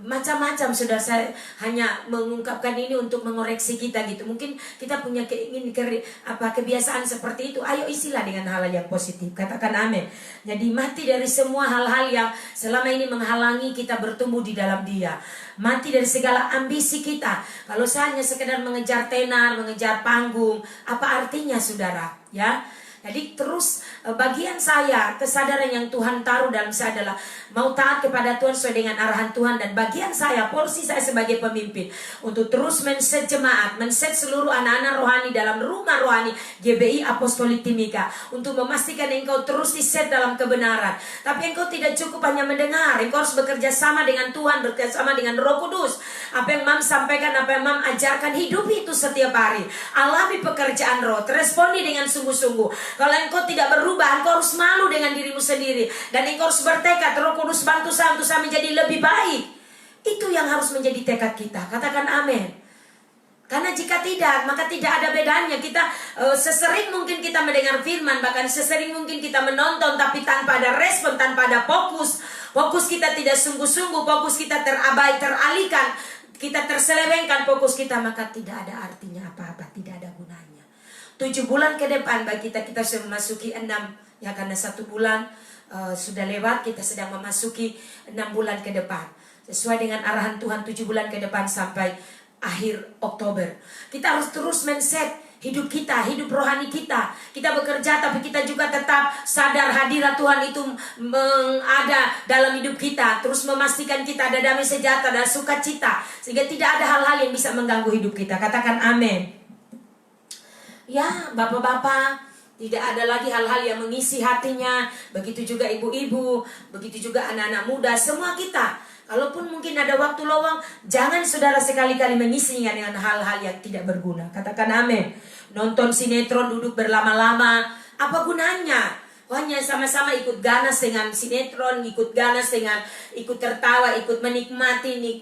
macam-macam. Sudah saya hanya mengungkapkan ini untuk mengoreksi kita gitu. Mungkin kita punya kebiasaan seperti itu. Ayo isilah dengan hal yang positif. Katakan amin. Jadi mati dari semua hal-hal yang selama ini menghalangi kita bertumbuh di dalam Dia. Mati dari segala ambisi kita. Kalau saya hanya sekedar mengejar tenar, mengejar panggung, apa artinya saudara? Ya. Jadi terus bagian saya, kesadaran yang Tuhan taruh dalam saya adalah mau taat kepada Tuhan sesuai dengan arahan Tuhan. Dan bagian saya, porsi saya sebagai pemimpin, untuk terus men-set jemaat, men-set seluruh anak-anak rohani dalam rumah rohani GBI Apostolik Timika, untuk memastikan engkau terus di-set dalam kebenaran. Tapi engkau tidak cukup hanya mendengar, engkau harus bekerja sama dengan Tuhan, bekerja sama dengan Roh Kudus. Apa yang Mam sampaikan, apa yang Mam ajarkan, hidupi itu setiap hari. Alami pekerjaan roh, teresponi dengan sungguh-sungguh. Kalau engkau tidak berubah, engkau harus malu dengan dirimu sendiri. Dan engkau harus bertekad, Roh Kudus bantu saya untuk saya menjadi lebih baik. Itu yang harus menjadi tekad kita. Katakan amin. Karena jika tidak, maka tidak ada bedanya. Kita sesering mungkin kita mendengar firman, bahkan sesering mungkin kita menonton, tapi tanpa ada respon, tanpa ada fokus. Fokus kita tidak sungguh-sungguh, fokus kita teralihkan, kita terselewengkan fokus kita, maka tidak ada artinya apa-apa, tidak ada gunanya. 7 bulan ke depan bagi kita sudah memasuki 6, ya, karena 1 bulan sudah lewat, kita sedang memasuki 6 bulan ke depan. Sesuai dengan arahan Tuhan, 7 bulan ke depan sampai akhir Oktober. Kita harus terus men-set hidup kita, hidup rohani kita. Kita bekerja tapi kita juga tetap sadar hadirat Tuhan itu ada dalam hidup kita. Terus memastikan kita ada damai sejahtera dan sukacita, sehingga tidak ada hal-hal yang bisa mengganggu hidup kita. Katakan amin. Ya, bapak-bapak, tidak ada lagi hal-hal yang mengisi hatinya. Begitu juga ibu-ibu, begitu juga anak-anak muda, semua kita. Kalaupun mungkin ada waktu lowong, jangan saudara sekali-kali mengisinya dengan hal-hal yang tidak berguna. Katakan amin. Nonton sinetron, duduk berlama-lama, apa gunanya? Hanya sama-sama ikut ganas dengan sinetron, ikut ganas dengan ikut tertawa, ikut menikmati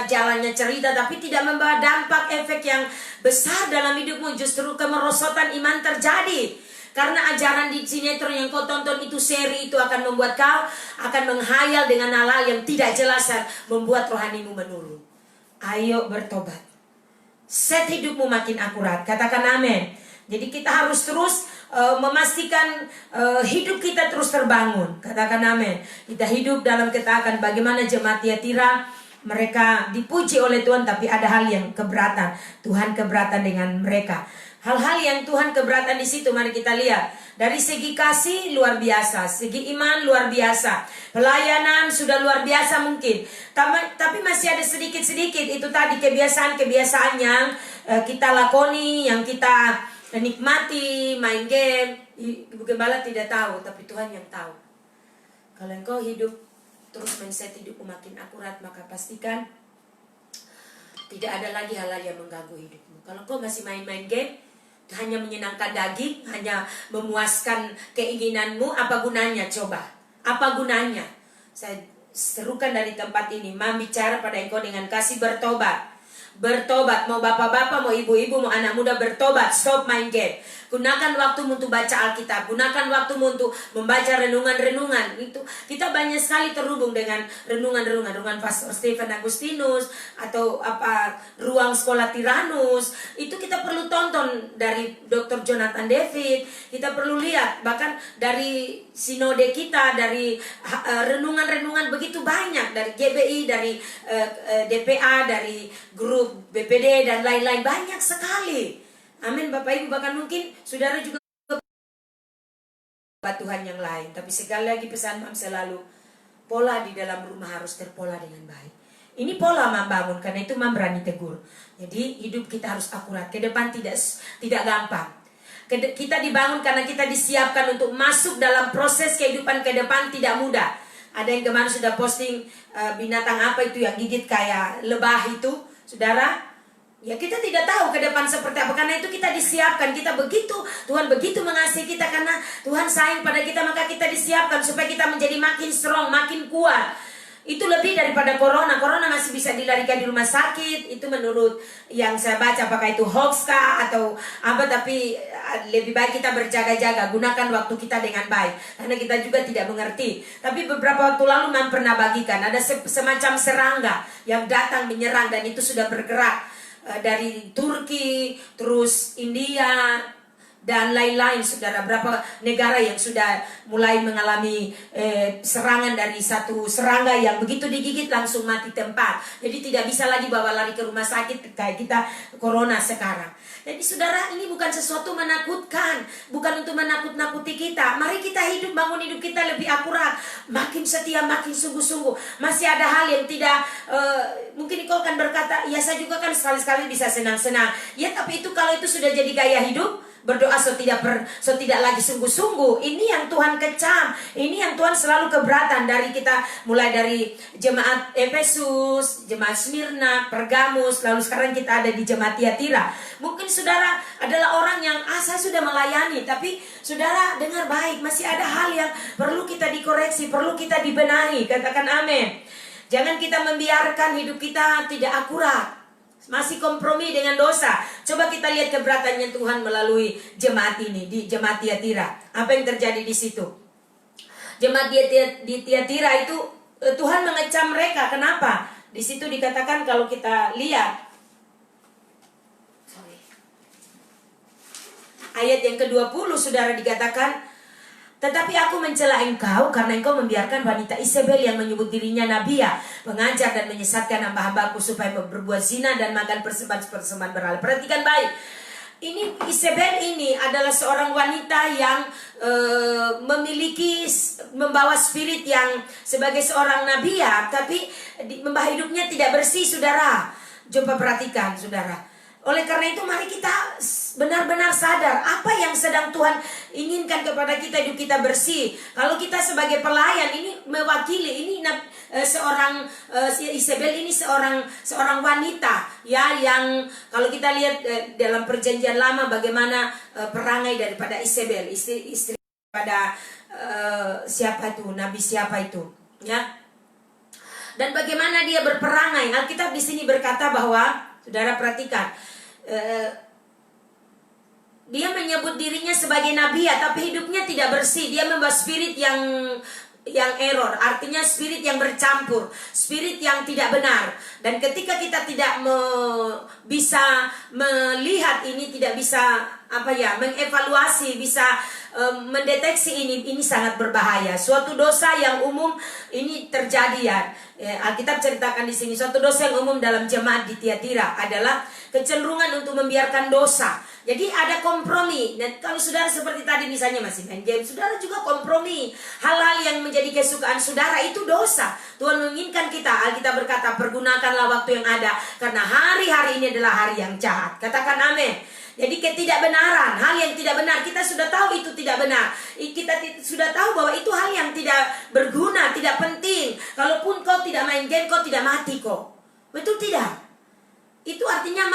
jalannya cerita, tapi tidak membawa dampak efek yang besar dalam hidupmu. Justru kemerosotan iman terjadi. Karena ajaran di sinetron yang kau tonton itu, seri itu akan membuat kau akan menghayal dengan hal-hal yang tidak jelas, membuat rohanimu menurun. Ayo bertobat. Set hidupmu makin akurat. Katakan amin. Jadi kita harus terus memastikan hidup kita terus terbangun. Katakan amin. Kita hidup dalam ketaatan. Bagaimana jemaat Tiatira, mereka dipuji oleh Tuhan, tapi ada hal yang keberatan. Tuhan keberatan dengan mereka. Hal-hal yang Tuhan keberatan di situ, mari kita lihat. Dari segi kasih luar biasa, segi iman luar biasa, pelayanan sudah luar biasa mungkin. Tapi masih ada sedikit-sedikit itu tadi kebiasaan-kebiasaan yang kita lakoni, yang kita nikmati, main game. Ibu Gembala tidak tahu, tapi Tuhan yang tahu. Kalau engkau hidup terus men-set hidupmu makin akurat, maka pastikan tidak ada lagi hal-hal yang mengganggu hidupmu. Kalau engkau masih main-main game, hanya menyenangkan daging, hanya memuaskan keinginanmu, apa gunanya? Coba, apa gunanya? Saya serukan dari tempat ini, Mam bicara pada engkau dengan kasih, bertobat. Bertobat, mau bapak-bapak, mau ibu-ibu, mau anak muda, bertobat. Stop main game. Gunakan waktumu untuk baca Alkitab. Gunakan waktumu untuk membaca renungan-renungan. Itu kita banyak sekali terhubung dengan renungan Pastor Stephen Agustinus atau ruang sekolah Tiranus. Itu kita perlu tonton dari Dr. Jonathan David. Kita perlu lihat bahkan dari sinode kita, dari renungan-renungan begitu banyak dari GBI, dari DPA, dari grup BPD dan lain-lain, banyak sekali. Amin Bapak Ibu, bahkan mungkin saudara juga Tuhan yang lain. Tapi sekali lagi pesan Mam selalu, pola di dalam rumah harus terpola dengan baik. Ini pola Mam bangun, karena itu Mam berani tegur. Jadi hidup kita harus akurat, ke depan tidak gampang. Kita dibangun karena kita disiapkan untuk masuk dalam proses kehidupan ke depan, tidak mudah. Ada yang kemarin sudah posting binatang apa itu yang gigit kayak lebah itu, saudara. Ya kita tidak tahu ke depan seperti apa. Karena itu kita disiapkan. Kita begitu, Tuhan begitu mengasihi kita. Karena Tuhan sayang pada kita, maka kita disiapkan supaya kita menjadi makin strong, makin kuat. Itu lebih daripada corona. Corona masih bisa dilarikan di rumah sakit. Itu menurut yang saya baca, apakah itu hoax kah atau apa. Tapi lebih baik kita berjaga-jaga. Gunakan waktu kita dengan baik. Karena kita juga tidak mengerti. Tapi beberapa waktu lalu Mam pernah bagikan. Ada semacam serangga yang datang menyerang. Dan itu sudah bergerak dari Turki, terus India, dan lain-lain, saudara. Berapa negara yang sudah mulai mengalami serangan dari satu serangga yang begitu digigit langsung mati tempat. Jadi tidak bisa lagi bawa lari ke rumah sakit kayak kita corona sekarang. Jadi saudara, ini bukan sesuatu menakutkan, bukan untuk menakut-nakuti kita. Mari kita hidup, bangun hidup kita lebih akurat, makin setia, makin sungguh-sungguh. Masih ada hal yang tidak, mungkin kau akan berkata, ya saya juga kan sekali-sekali bisa senang-senang. Ya tapi itu kalau itu sudah jadi gaya hidup, berdoa tidak lagi sungguh-sungguh. Ini yang Tuhan kecam. Ini yang Tuhan selalu keberatan dari kita. Mulai dari jemaat Efesus, jemaat Smyrna, Pergamus, lalu sekarang kita ada di jemaat Tiatira. Mungkin saudara adalah orang yang saya sudah melayani, tapi saudara dengar baik, masih ada hal yang perlu kita dikoreksi, perlu kita dibenahi. Katakan amin. Jangan kita membiarkan hidup kita tidak akurat, masih kompromi dengan dosa. Coba kita lihat keberatannya Tuhan melalui jemaat ini, di jemaat Tiatira. Apa yang terjadi di situ? Jemaat di Tiatira itu Tuhan mengecam mereka. Kenapa? Di situ dikatakan, kalau kita lihat ayat yang ke-20, saudara, dikatakan, tetapi aku mencela engkau karena engkau membiarkan wanita Isabel yang menyebut dirinya Nabia mengajar dan menyesatkan hamba-hambaku supaya berbuat zina dan makan persembahan berhala. Perhatikan baik. Ini Isabel ini adalah seorang wanita yang membawa spirit yang sebagai seorang Nabia, tapi membawa hidupnya tidak bersih, saudara. Coba perhatikan, saudara. Oleh karena itu mari kita benar-benar sadar apa yang sedang Tuhan inginkan kepada kita, hidup kita bersih. Kalau kita sebagai pelayan ini mewakili, ini seorang Isabel ini seorang wanita ya, yang kalau kita lihat dalam perjanjian lama bagaimana perangai daripada Isabel, istri pada siapa itu, nabi siapa itu ya, dan bagaimana dia berperangai. Alkitab di sini berkata bahwa, saudara perhatikan, dia menyebut dirinya sebagai nabi, tapi hidupnya tidak bersih. Dia membawa spirit yang error, artinya spirit yang bercampur, spirit yang tidak benar. Dan ketika kita tidak bisa melihat ini, tidak bisa mengevaluasi, bisa mendeteksi ini sangat berbahaya. Suatu dosa yang umum ini terjadi ya. Alkitab ceritakan di sini, suatu dosa yang umum dalam jemaat di Tiatira adalah kecenderungan untuk membiarkan dosa. Jadi ada kompromi. Dan kalau saudara seperti tadi misalnya masih main game, saudara juga kompromi. Hal-hal yang menjadi kesukaan saudara itu dosa. Tuhan menginginkan kita, Alkitab berkata, pergunakanlah waktu yang ada, karena hari-hari ini adalah hari yang jahat. Katakan amin. Jadi ketidakbenaran, hal yang tidak benar, kita sudah tahu itu tidak benar. Kita sudah tahu bahwa itu hal yang tidak berguna, tidak penting. Kalaupun kau tidak main game, kau tidak mati kok. Betul tidak? Itu artinya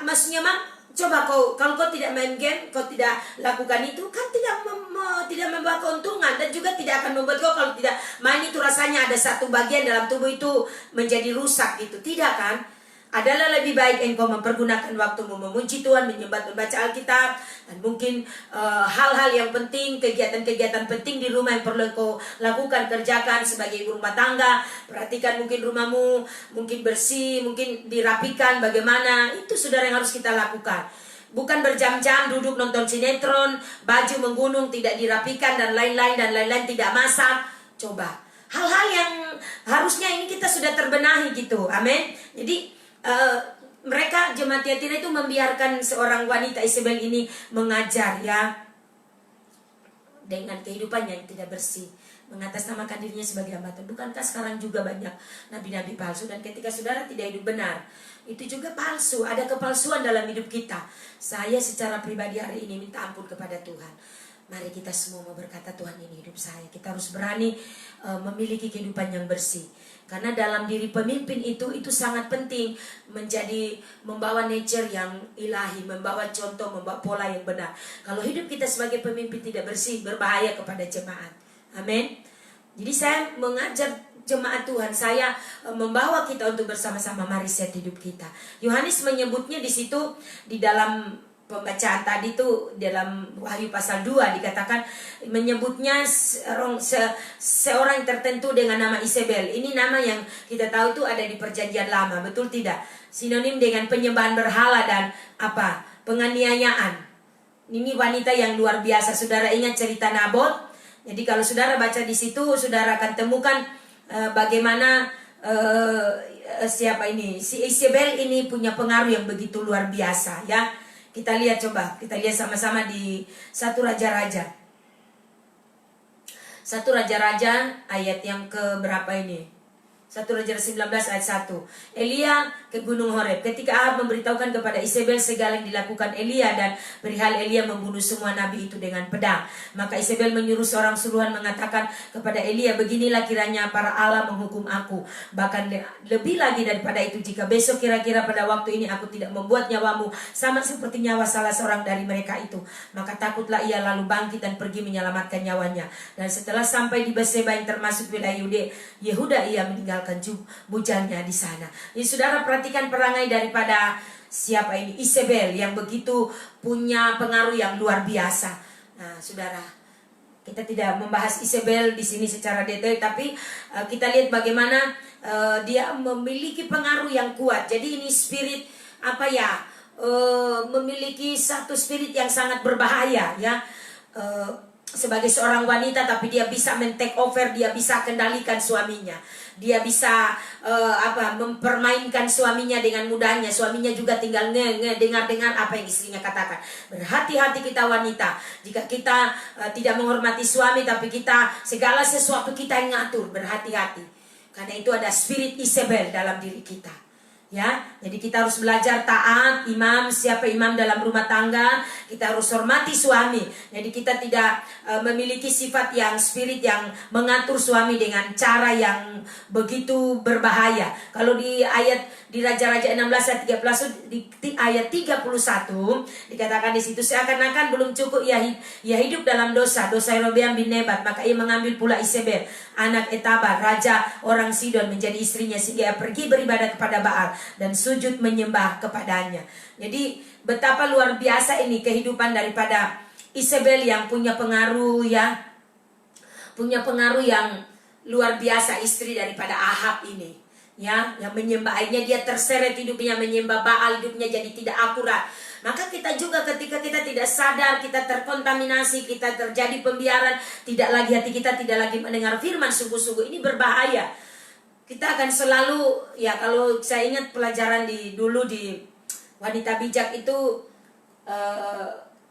maksudnya coba kalau kau tidak main game, kau tidak lakukan itu, kan tidak membawa keuntungan, dan juga tidak akan membuat kau, kalau tidak main itu rasanya ada satu bagian dalam tubuh itu menjadi rusak gitu. Tidak kan? Adalah lebih baik engkau mempergunakan waktumu memuji Tuhan, menyembah, membaca Alkitab, dan mungkin hal-hal yang penting, kegiatan-kegiatan penting di rumah yang perlu engkau lakukan, kerjakan sebagai ibu rumah tangga. Perhatikan mungkin rumahmu mungkin bersih, mungkin dirapikan, bagaimana, itu saudara yang harus kita lakukan. Bukan berjam-jam duduk nonton sinetron, baju menggunung tidak dirapikan, dan lain-lain, tidak masak. Coba hal-hal yang harusnya ini kita sudah terbenahi gitu. Amin. Jadi mereka jemaat Tiatira itu membiarkan seorang wanita Isabel ini mengajar ya, dengan kehidupannya yang tidak bersih, mengatasnamakan dirinya sebagai hamba Tuhan. Bukankah sekarang juga banyak nabi-nabi palsu? Dan ketika saudara tidak hidup benar, itu juga palsu. Ada kepalsuan dalam hidup kita. Saya secara pribadi hari ini minta ampun kepada Tuhan. Mari kita semua mau berkata, Tuhan ini hidup saya. Kita harus berani memiliki kehidupan yang bersih. Karena dalam diri pemimpin itu sangat penting, membawa nature yang ilahi, membawa contoh, membawa pola yang benar. Kalau hidup kita sebagai pemimpin tidak bersih, berbahaya kepada jemaat. Amin. Jadi saya mengajar jemaat Tuhan, saya membawa kita untuk bersama-sama mari set hidup kita. Yohanes menyebutnya di situ, di dalam pembacaan tadi itu dalam Wahyu pasal 2 dikatakan, menyebutnya seorang tertentu dengan nama Isabel. Ini nama yang kita tahu itu ada di Perjanjian Lama, betul tidak? Sinonim dengan penyembahan berhala dan penganiayaan. Ini wanita yang luar biasa. Saudara ingat cerita Nabot? Jadi kalau saudara baca di situ, saudara akan temukan bagaimana siapa ini, si Isabel ini punya pengaruh yang begitu luar biasa, ya. Kita lihat sama-sama di 1 Raja-Raja. 1 Raja-Raja ayat yang ke berapa ini? 1 Raja 19 ayat 1. Elia ke Gunung Horeb. Ketika Ahab memberitahukan kepada Isabel segala yang dilakukan Elia dan perihal Elia membunuh semua nabi itu dengan pedang, maka Isabel menyuruh seorang suruhan mengatakan kepada Elia, beginilah kiranya para Allah menghukum aku, bahkan lebih lagi daripada itu, jika besok kira-kira pada waktu ini aku tidak membuat nyawamu sama seperti nyawa salah seorang dari mereka itu, maka takutlah ia lalu bangkit dan pergi menyelamatkan nyawanya. Dan setelah sampai di Berseba yang termasuk wilayah Yehuda, ia meninggalkan bujangnya di sana. Jadi saudara perhatikan perangai daripada siapa ini, Isabel, yang begitu punya pengaruh yang luar biasa. Nah, saudara, kita tidak membahas Isabel di sini secara detail, tapi kita lihat bagaimana dia memiliki pengaruh yang kuat. Jadi ini spirit memiliki satu spirit yang sangat berbahaya, ya. Sebagai seorang wanita, tapi dia bisa men-take over, dia bisa kendalikan suaminya, dia bisa mempermainkan suaminya dengan mudahnya. Suaminya juga tinggal dengar apa yang istrinya katakan. Berhati-hati kita wanita, jika kita tidak menghormati suami, tapi kita segala sesuatu kita yang ngatur. Berhati-hati, karena itu ada spirit Isabel dalam diri kita. Ya, jadi kita harus belajar taat. Siapa imam dalam rumah tangga, kita harus hormati suami. Jadi kita tidak memiliki sifat yang spirit yang mengatur suami dengan cara yang begitu berbahaya. Kalau di Raja-Raja 16 ayat 13, di ayat 31 dikatakan di situ, seakan-akan belum cukup ia hidup dalam dosa Yerobeam bin Nebat, maka ia mengambil pula Isabel anak Etabar, raja orang Sidon, menjadi istrinya, sehingga ia pergi beribadah kepada Baal dan sujud menyembah kepadanya. Jadi betapa luar biasa ini kehidupan daripada Isabel yang punya pengaruh, ya, punya pengaruh yang luar biasa, istri daripada Ahab ini, ya, yang menyembah. Akhirnya dia terseret hidupnya menyembah Baal, hidupnya jadi tidak akurat. Maka kita juga ketika kita tidak sadar, kita terkontaminasi, kita terjadi pembiaran, hati kita tidak lagi mendengar firman sungguh-sungguh, ini berbahaya. Kita akan selalu, ya, kalau saya ingat pelajaran dulu di Wanita Bijak itu,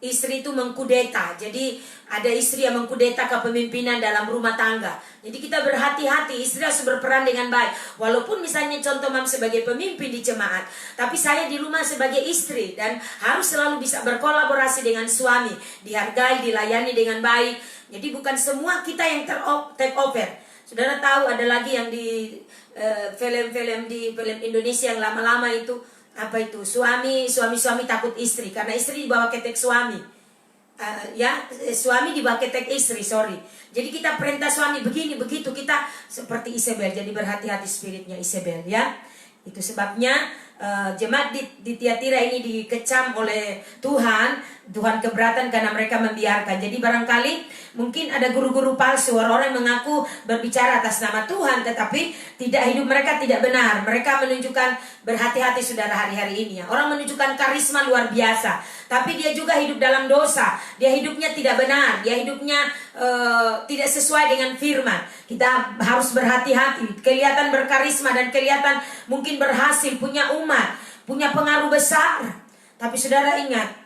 istri itu mengkudeta. Jadi ada istri yang mengkudeta kepemimpinan dalam rumah tangga. Jadi kita berhati-hati, istri harus berperan dengan baik. Walaupun misalnya contoh mam sebagai pemimpin di jemaat, tapi saya di rumah sebagai istri dan harus selalu bisa berkolaborasi dengan suami, dihargai, dilayani dengan baik. Jadi bukan semua kita yang take over. Saudara tahu ada lagi yang di film Indonesia yang lama-lama itu, suami takut istri karena istri dibawa ketek suami. Suami dibawa ketek istri, Jadi kita perintah suami begini begitu, kita seperti Isabel. Jadi berhati-hati spiritnya Isabel, ya. Itu sebabnya jemaat di Tiatira ini dikecam oleh Tuhan keberatan karena mereka membiarkan. Jadi barangkali mungkin ada guru-guru palsu, orang-orang yang mengaku berbicara atas nama Tuhan, tetapi hidup mereka tidak benar. Mereka menunjukkan, berhati-hati saudara hari-hari ini, ya. Orang menunjukkan karisma luar biasa, tapi dia juga hidup dalam dosa. Dia hidupnya tidak benar, dia hidupnya tidak sesuai dengan firman. Kita harus berhati-hati. Kelihatan berkarisma dan kelihatan mungkin berhasil, punya umat, punya pengaruh besar, tapi saudara ingat,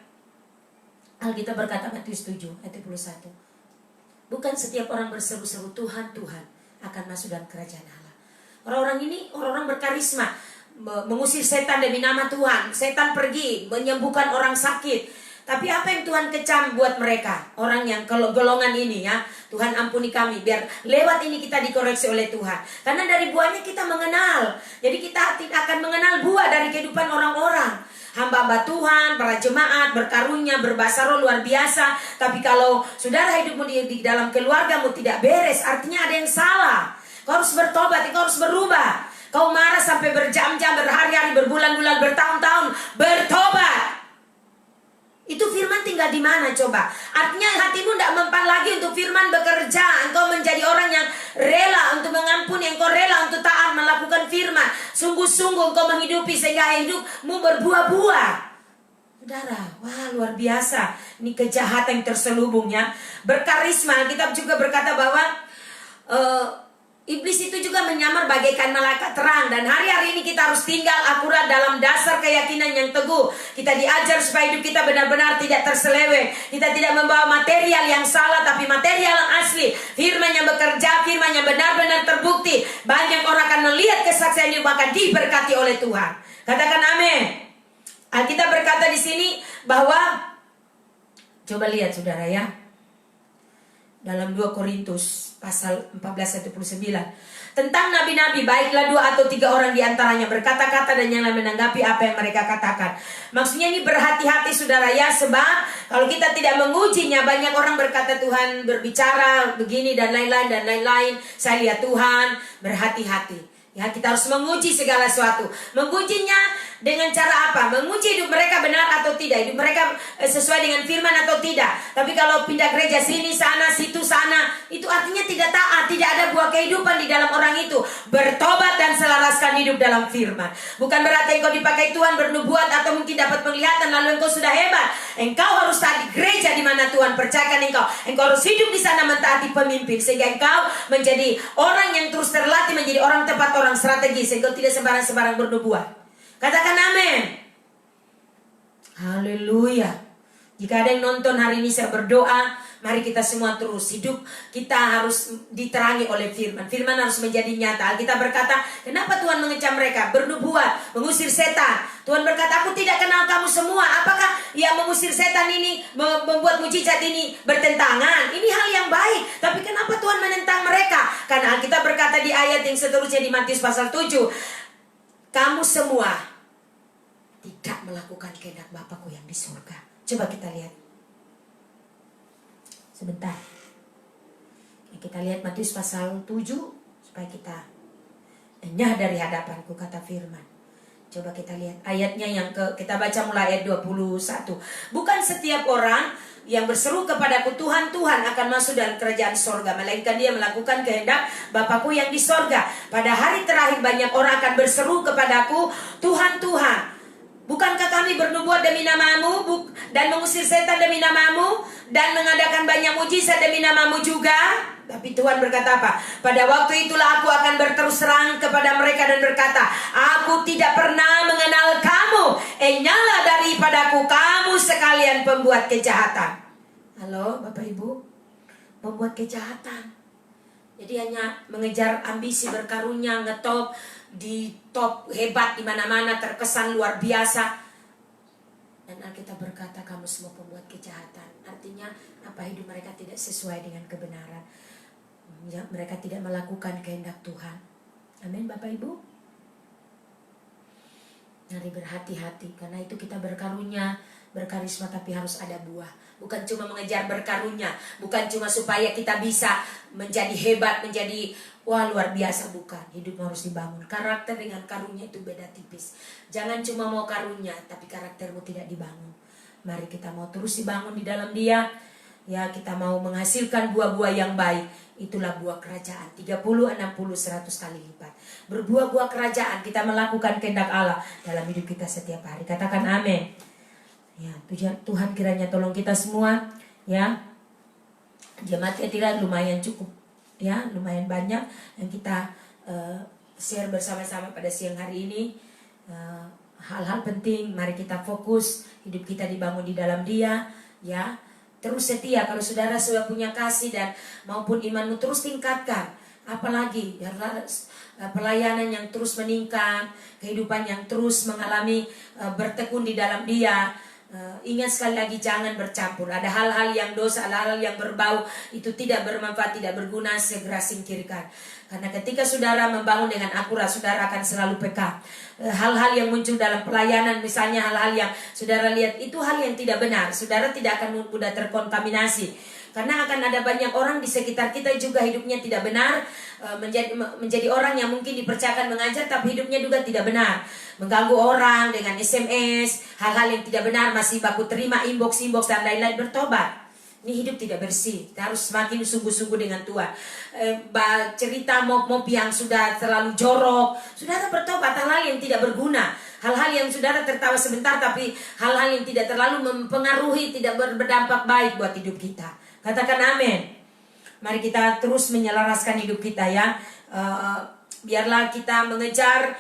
Alkitab berkata Matius 7 ayat 31, bukan setiap orang berseru-seru Tuhan, Tuhan akan masuk dalam kerajaan Allah. Orang-orang ini orang-orang berkarisma, mengusir setan demi nama Tuhan. Setan pergi menyembuhkan orang sakit. Tapi apa yang Tuhan kecam buat mereka? Orang yang kalau golongan ini, ya, Tuhan ampuni kami, biar lewat ini kita dikoreksi oleh Tuhan. Karena dari buahnya kita mengenal. Jadi kita tidak akan mengenal buah dari kehidupan orang-orang. Hamba-hamba Tuhan, para jemaat, berkarunia, berbahasa roh luar biasa. Tapi kalau saudara hidupmu di dalam keluargamu tidak beres, artinya ada yang salah. Kau harus bertobat, kau harus berubah. Kau marah sampai berjam-jam, berhari-hari, berbulan-bulan, bertahun-tahun, bertobat. Itu firman tinggal di mana coba? Artinya hatimu tidak mempan lagi untuk firman bekerja. Engkau menjadi orang yang rela untuk mengampuni. Engkau rela untuk taat melakukan firman. Sungguh-sungguh engkau menghidupi sehingga hidupmu berbuah-buah. Saudara, wah luar biasa. Ini kejahatan yang terselubung ya. Berkarisma, Alkitab juga berkata bahwa iblis itu juga menyamar bagaikan malaikat terang. Dan hari-hari ini kita harus tinggal akurat dalam dasar keyakinan yang teguh. Kita diajar supaya hidup kita benar-benar tidak terseleweng. Kita tidak membawa material yang salah, tapi material yang asli. Firman yang bekerja, firman yang benar-benar terbukti. Banyak orang akan melihat kesaksian hidup, akan diberkati oleh Tuhan. Katakan amin. Alkitab berkata di sini bahwa, coba lihat saudara ya, dalam 2 Korintus pasal 14:19 tentang nabi-nabi, baiklah 2 atau 3 orang di antaranya berkata-kata dan yang lain menanggapi apa yang mereka katakan. Maksudnya ini berhati-hati saudara ya, sebab kalau kita tidak mengujinya, banyak orang berkata Tuhan berbicara begini dan lain-lain dan lain-lain. Saya lihat Tuhan, berhati-hati. Ya, kita harus menguji segala sesuatu. Mengujinya dengan cara apa? Menguji hidup mereka benar atau tidak, hidup mereka sesuai dengan firman atau tidak. Tapi kalau pindah gereja sini, sana, situ, sana, itu artinya tidak taat, tidak ada buah kehidupan di dalam orang itu. Bertobat dan selaraskan hidup dalam firman. Bukan berarti engkau dipakai Tuhan bernubuat atau mungkin dapat penglihatan lalu engkau sudah hebat. Engkau harus taat di gereja di mana Tuhan percayakan engkau. Engkau harus hidup di sana mentaati pemimpin sehingga engkau menjadi orang yang terus terlatih menjadi orang tepat, orang strategis, engkau tidak sembarang-sembarang bernubuat. Katakan amin. Haleluya. Jika ada yang nonton hari ini, saya berdoa, mari kita semua terus hidup. Kita harus diterangi oleh firman. Firman harus menjadi nyata. Alkitab berkata, kenapa Tuhan mengecam mereka? Bernubuat, mengusir setan. Tuhan berkata, aku tidak kenal kamu semua. Apakah yang mengusir setan ini, membuat mujizat ini bertentangan? Ini hal yang baik. Tapi kenapa Tuhan menentang mereka? Karena Alkitab berkata di ayat yang seterusnya di Matius pasal 7, kamu semua tidak melakukan kehendak Bapakku yang di surga. Coba kita lihat. Sebentar. Kita lihat Matius pasal 7 supaya kita enyah dari hadapanku, kata firman. Coba kita lihat ayatnya yang kita baca mulai ayat 21. Bukan setiap orang yang berseru kepadaku Tuhan, Tuhan akan masuk dalam kerajaan sorga, melainkan dia melakukan kehendak Bapakku yang di sorga. Pada hari terakhir banyak orang akan berseru kepadaku, Tuhan, Tuhan, bukankah kami bernubuat demi namamu dan mengusir setan demi namamu dan mengadakan banyak mujizat demi namamu juga? Tapi Tuhan berkata apa? Pada waktu itulah aku akan berterus terang kepada mereka dan berkata, aku tidak pernah mengenal kamu. Enyahlah daripadaku kamu sekalian pembuat kejahatan. Halo Bapak Ibu, pembuat kejahatan. Jadi hanya mengejar ambisi berkarunia, ngetop di top hebat di mana-mana, terkesan luar biasa. Dan Alkitab berkata kamu semua pembuat kejahatan. Artinya apa? Hidup mereka tidak sesuai dengan kebenaran. Mereka tidak melakukan kehendak Tuhan. Amin Bapak Ibu. Mari berhati-hati, karena itu kita berkarunia, berkarisma, tapi harus ada buah. Bukan cuma mengejar berkarunia, bukan cuma supaya kita bisa menjadi hebat, menjadi wah luar biasa, bukan. Hidup harus dibangun. Karakter dengan karunia itu beda tipis. Jangan cuma mau karunia tapi karaktermu tidak dibangun. Mari kita mau terus dibangun di dalam Dia. Ya, kita mau menghasilkan buah-buah yang baik. Itulah buah kerajaan, 30, 60, 100 kali lipat. Berbuah-buah kerajaan, kita melakukan kehendak Allah dalam hidup kita setiap hari. Katakan amin. Ya, Tuhan kiranya tolong kita semua, ya. Jemaat Ketiran lumayan cukup, ya, lumayan banyak yang kita share bersama-sama pada siang hari ini. Hal-hal penting, mari kita fokus, hidup kita dibangun di dalam Dia, ya. Terus setia, kalau saudara sudah punya kasih dan maupun imanmu terus tingkatkan. Apalagi pelayanan yang terus meningkat, kehidupan yang terus mengalami bertekun di dalam Dia. Ingat sekali lagi, jangan bercampur. Ada hal-hal yang dosa, ada hal-hal yang berbau, itu tidak bermanfaat, tidak berguna, segera singkirkan. Karena ketika saudara membangun dengan akurat, saudara akan selalu peka. Hal-hal yang muncul dalam pelayanan, misalnya hal-hal yang saudara lihat, itu hal yang tidak benar. Saudara tidak akan mudah terkontaminasi. Karena akan ada banyak orang di sekitar kita juga hidupnya tidak benar, menjadi orang yang mungkin dipercayakan mengajar tapi hidupnya juga tidak benar, mengganggu orang dengan SMS, hal-hal yang tidak benar, masih baku terima inbox dan lain-lain. Bertobat. Ini hidup tidak bersih. Kita harus semakin sungguh-sungguh dengan Tuhan. Cerita mop-mop yang sudah terlalu jorok, saudara bertobat. Hal-hal yang tidak berguna, hal-hal yang saudara tertawa sebentar, tapi hal-hal yang tidak terlalu mempengaruhi, tidak berdampak baik buat hidup kita. Katakan amin. Mari kita terus menyelaraskan hidup kita ya. Biarlah kita mengejar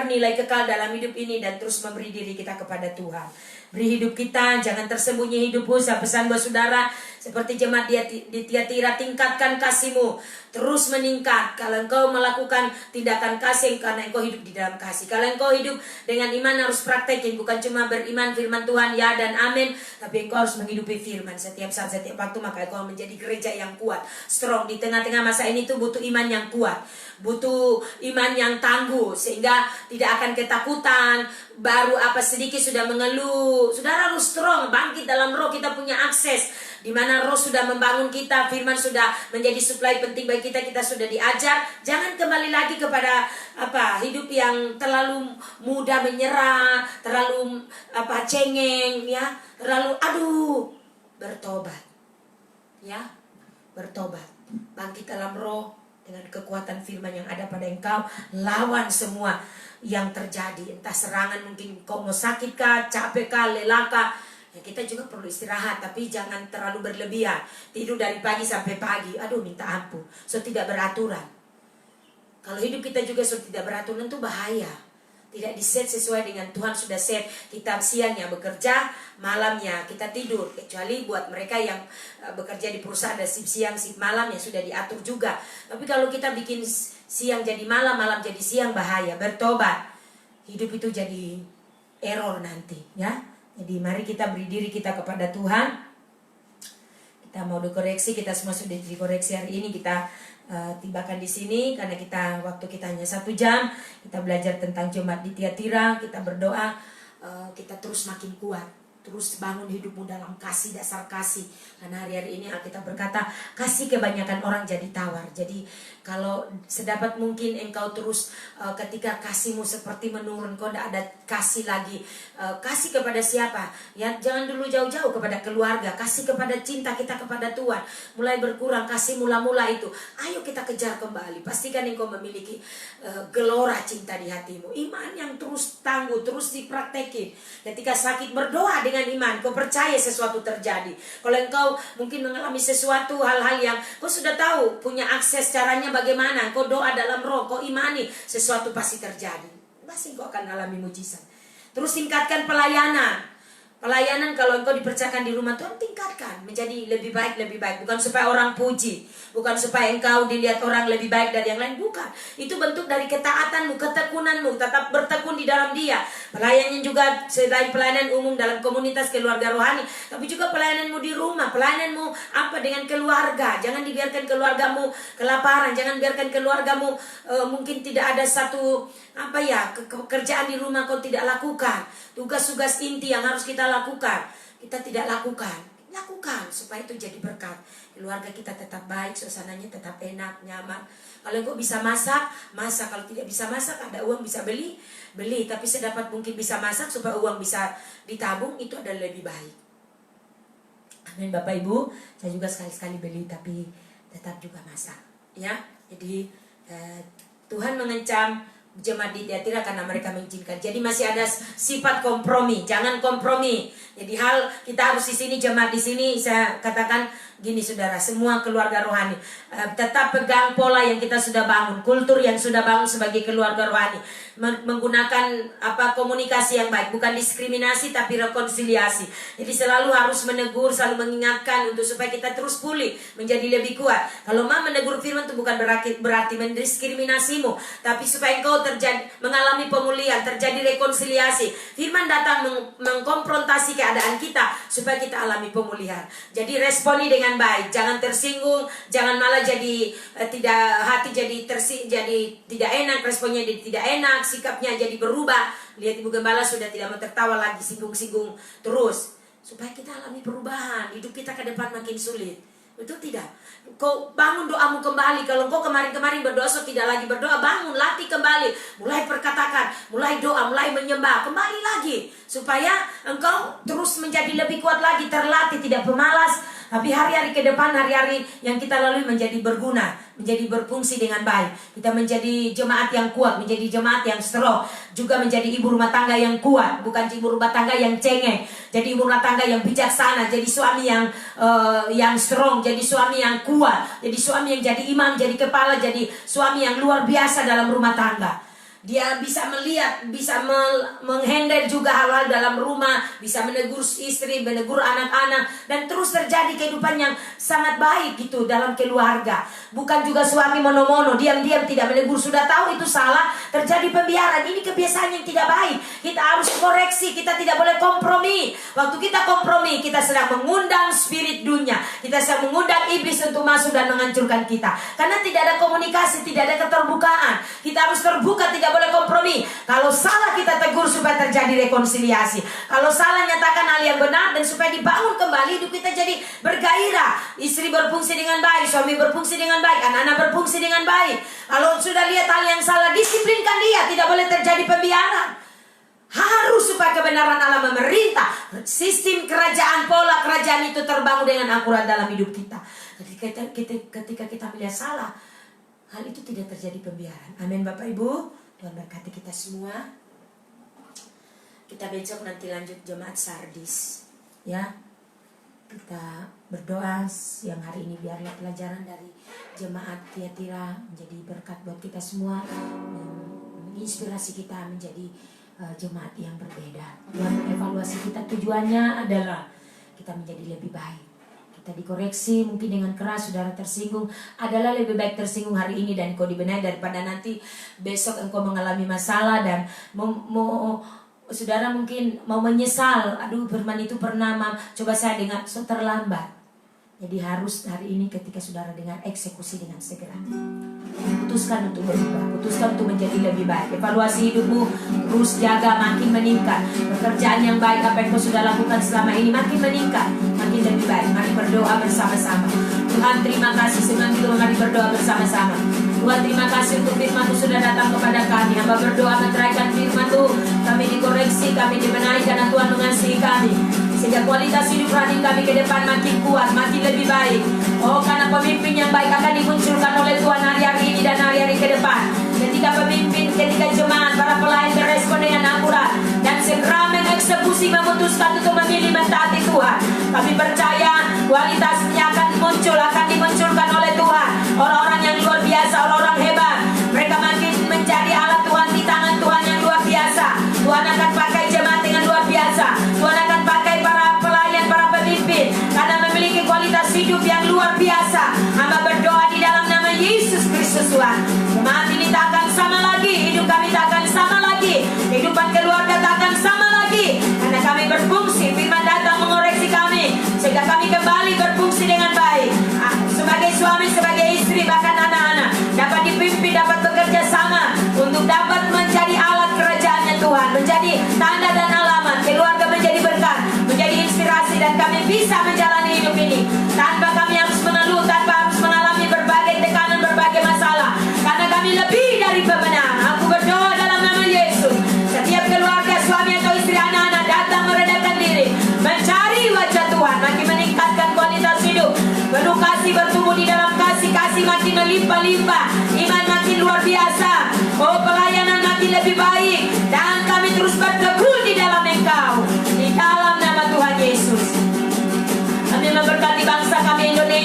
nilai kekal dalam hidup ini dan terus memberi diri kita kepada Tuhan. Beri hidup kita, jangan tersembunyi hidupmu. Saya pesan buat saudara, seperti jemaat di Tiatira, tingkatkan kasihmu, terus meningkat. Kalau engkau melakukan tindakan kasih, karena engkau hidup di dalam kasih. Kalau engkau hidup dengan iman, harus praktekin, bukan cuma beriman firman Tuhan ya dan amin, tapi engkau harus menghidupi firman setiap saat, setiap waktu. Maka engkau menjadi gereja yang kuat, strong. Di tengah-tengah masa ini tuh butuh iman yang kuat, butuh iman yang tangguh, sehingga tidak akan ketakutan. Baru apa sedikit sudah mengeluh. Saudara harus strong, bangkit dalam roh. Kita punya akses di mana roh sudah membangun kita, firman sudah menjadi supply penting bagi kita, kita sudah diajar. Jangan kembali lagi kepada hidup yang terlalu mudah menyerah, terlalu cengeng ya, terlalu bertobat. Ya, bertobat. Bangkit dalam roh dengan kekuatan firman yang ada pada engkau. Lawan semua yang terjadi, entah serangan, mungkin kau mau sakit kah, capek kah, lelah kah. Ya, kita juga perlu istirahat, tapi jangan terlalu berlebihan. Tidur dari pagi sampai pagi, minta ampun. Tidak beraturan. Kalau hidup kita juga tidak beraturan, itu bahaya. Tidak diset sesuai dengan Tuhan sudah set. Kita siangnya bekerja, malamnya kita tidur. Kecuali buat mereka yang bekerja di perusahaan ada sip siang, sip malam, yang sudah diatur juga. Tapi kalau kita bikin siang jadi malam, malam jadi siang, bahaya. Bertobat. Hidup itu jadi error nanti ya. Jadi mari kita beri diri kita kepada Tuhan. Kita mau dikoreksi, kita semua sudah dikoreksi hari ini. Kita tibakan di sini karena waktu kita hanya 1 jam. Kita belajar tentang jemaat di Tiatira. Kita berdoa, kita terus makin kuat, terus bangun hidupmu dalam kasih, dasar kasih. Karena hari-hari ini Alkitab berkata, kasih kebanyakan orang jadi tawar. Jadi kalau sedapat mungkin engkau terus, ketika kasihmu seperti menurun, kau tidak ada kasih lagi. Kasih kepada siapa? Ya, jangan dulu jauh-jauh kepada keluarga. Kasih kepada cinta kita kepada Tuhan. Mulai berkurang kasih mula-mula itu. Ayo kita kejar kembali. Pastikan engkau memiliki gelora cinta di hatimu. Iman yang terus tangguh, terus dipraktekin. Ketika sakit, berdoa dengan iman. Kau percaya sesuatu terjadi. Kalau engkau mungkin mengalami sesuatu, hal-hal yang kau sudah tahu, punya akses caranya bagaimana, kau doa dalam roh, kau imani, sesuatu pasti terjadi. Pasti kau akan alami mujizat. Terus tingkatkan pelayanan. Pelayanan kalau engkau dipercayakan di rumah Tuhan, tingkatkan menjadi lebih baik. Bukan supaya orang puji, bukan supaya engkau dilihat orang lebih baik dari yang lain, bukan. Itu bentuk dari ketaatanmu, ketekunanmu, tetap bertekun di dalam Dia. Pelayanannya juga selain pelayanan umum dalam komunitas keluarga rohani, tapi juga pelayananmu di rumah, pelayananmu dengan keluarga. Jangan dibiarkan keluargamu kelaparan, jangan biarkan keluargamu mungkin tidak ada satu pekerjaan di rumah kau tidak lakukan. Tugas-tugas inti yang harus kita lakukan, kita tidak lakukan supaya itu jadi berkat. Keluarga kita tetap baik, suasananya tetap enak, nyaman. Kalau engkau bisa masak. Kalau tidak bisa masak, ada uang bisa beli. Tapi sedapat mungkin bisa masak supaya uang bisa ditabung, itu adalah lebih baik. Amin Bapak Ibu. Saya juga sekali-sekali beli, tapi tetap juga masak ya. Jadi Tuhan mengancam jemaat di Tiatira karena mereka mengizinkan. Jadi masih ada sifat kompromi. Jangan kompromi. Jadi kita harus di sini, jemaat di sini, saya katakan Gini saudara, semua keluarga rohani tetap pegang pola yang kita sudah bangun, kultur yang sudah bangun sebagai keluarga rohani, menggunakan komunikasi yang baik, bukan diskriminasi tapi rekonsiliasi. Jadi selalu harus menegur, selalu mengingatkan untuk supaya kita terus pulih, menjadi lebih kuat. Kalau menegur firman itu bukan berarti mendiskriminasimu, tapi supaya engkau mengalami pemulihan, terjadi rekonsiliasi. Firman datang mengkonfrontasi keadaan kita supaya kita alami pemulihan. Jadi responi dengan baik, jangan tersinggung, jangan malah jadi jadi tidak enak, responnya jadi tidak enak, sikapnya jadi berubah. Lihat Ibu Gembala sudah tidak mau tertawa lagi, singgung-singgung terus, supaya kita alami perubahan, hidup kita ke depan makin sulit. Betul tidak? Kau bangun doamu kembali. Kalau kau kemarin-kemarin berdoa tidak lagi berdoa, bangun, latih kembali, mulai perkatakan, mulai doa, mulai menyembah, kembali lagi, supaya engkau terus menjadi lebih kuat lagi, terlatih, tidak pemalas. Tapi hari-hari ke depan, hari-hari yang kita lalui menjadi berguna, menjadi berfungsi dengan baik. Kita menjadi jemaat yang kuat, menjadi jemaat yang strong, juga menjadi ibu rumah tangga yang kuat, bukan ibu rumah tangga yang cengeng. Jadi ibu rumah tangga yang bijaksana, jadi suami yang strong, jadi suami yang kuat, jadi suami yang jadi imam, jadi kepala, jadi suami yang luar biasa dalam rumah tangga. Dia bisa melihat, bisa menghandle juga hal-hal dalam rumah, bisa menegur istri, menegur anak-anak, dan terus terjadi kehidupan yang sangat baik gitu dalam keluarga. Bukan juga suami mono-mono, diam-diam tidak menegur, sudah tahu itu salah, terjadi pembiaran. Ini kebiasaan yang tidak baik. Kita harus koreksi, kita tidak boleh kompromi. Waktu kita kompromi, kita sedang mengundang spirit dunia, kita sedang mengundang iblis untuk masuk dan menghancurkan kita. Karena tidak ada komunikasi, tidak ada keterbukaan. Kita harus terbuka, tidak boleh kompromi. Kalau salah kita tegur supaya terjadi rekonsiliasi. Kalau salah nyatakan hal yang benar dan supaya dibangun kembali hidup kita jadi bergairah. Istri berfungsi dengan baik, suami berfungsi dengan baik, anak-anak berfungsi dengan baik. Kalau sudah lihat hal yang salah, disiplinkan dia, tidak boleh terjadi pembiaran. Harus supaya kebenaran Allah memerintah. Sistem kerajaan, pola kerajaan itu terbangun dengan akurat dalam hidup kita. Ketika kita melihat salah, hal itu tidak terjadi pembiaran. Amin Bapak Ibu. Tuhan berkati kita semua. Kita besok nanti lanjut jemaat Sardis, ya. Kita berdoa yang hari ini biarlah pelajaran dari jemaat Tiatira menjadi berkat buat kita semua, menginspirasi kita menjadi jemaat yang berbeda. Tuhan evaluasi kita, tujuannya adalah kita menjadi lebih baik. Kita dikoreksi mungkin dengan keras, saudara tersinggung, adalah lebih baik tersinggung hari ini dan engkau dibenahi daripada nanti besok engkau mengalami masalah dan saudara mungkin mau menyesal. Aduh, firman itu pernah coba saya dengar, terlambat. Jadi harus hari ini ketika saudara dengar, eksekusi dengan segera. Putuskan untuk berubah, putuskan untuk menjadi lebih baik. Evaluasi hidupmu, terus jaga, makin meningkat. Pekerjaan yang baik apa yang kau sudah lakukan selama ini makin meningkat, makin lebih baik. Mari berdoa bersama-sama. Tuhan terima kasih, senang kita mari berdoa bersama-sama. Tuhan terima kasih untuk firman-Mu sudah datang kepada kami. Hamba berdoa meneraikan firman-Mu, kami dikoreksi, kami dibenahi karena Tuhan mengasihi kami. Sehingga kualitas hidup rohani kami ke depan makin kuat, makin lebih baik. Oh, karena pemimpin yang baik akan dimunculkan oleh Tuhan hari-hari ini dan hari-hari ke depan. Ketika pemimpin, ketika jemaat, para pelayan berespon dengan akurat dan segera mengeksekusi, memutuskan untuk memilih mentaati Tuhan. Kami percaya kualitasnya akan muncul, akan dimunculkan oleh Tuhan. Orang-orang yang luar biasa, orang-orang hebat. Mereka makin menjadi alat Tuhan di tangan Tuhan yang luar biasa. Tuhan akan pakai jemaat dengan luar biasa. Tuhan akan pakai para pelayan, para pemimpin karena memiliki kualitas hidup yang luar biasa. Hamba berdoa di dalam nama Yesus Kristus Tuhan. Jemaat ini tak akan sama lagi, hidup kami tak akan sama lagi, kehidupan keluarga tak akan sama lagi, karena kami berfungsi. Firman datang mengoreksi kami sehingga kami kembali berfungsi dengan baik. Sebagai suami, sebagai istri, bahkan anak-anak dapat dipimpin, dapat bekerja sama untuk dapat menjadi alat kerajaannya Tuhan, menjadi tanda dan alamat. Keluarga menjadi berkat, menjadi inspirasi, dan kami bisa menjalani hidup ini tanpa kami harus mengeluh, tanpa harus mengalami berbagai tekanan, berbagai masalah, karena kami lebih dari pemenang. Aku berdoa dalam nama Yesus, setiap keluarga, suami atau istri, anak-anak datang merendahkan diri, mencari wajah Tuhan, makin meningkatkan kualitas hidup, penuh kasih, bertumbuh di dalam kasih, kasih makin melimpah-limpah, iman makin luar biasa, oh pelayanan makin lebih baik, dan kami terus berteguh di dalam Engkau, di dalam nama Tuhan Yesus. Kami memberkati bangsa kami Indonesia.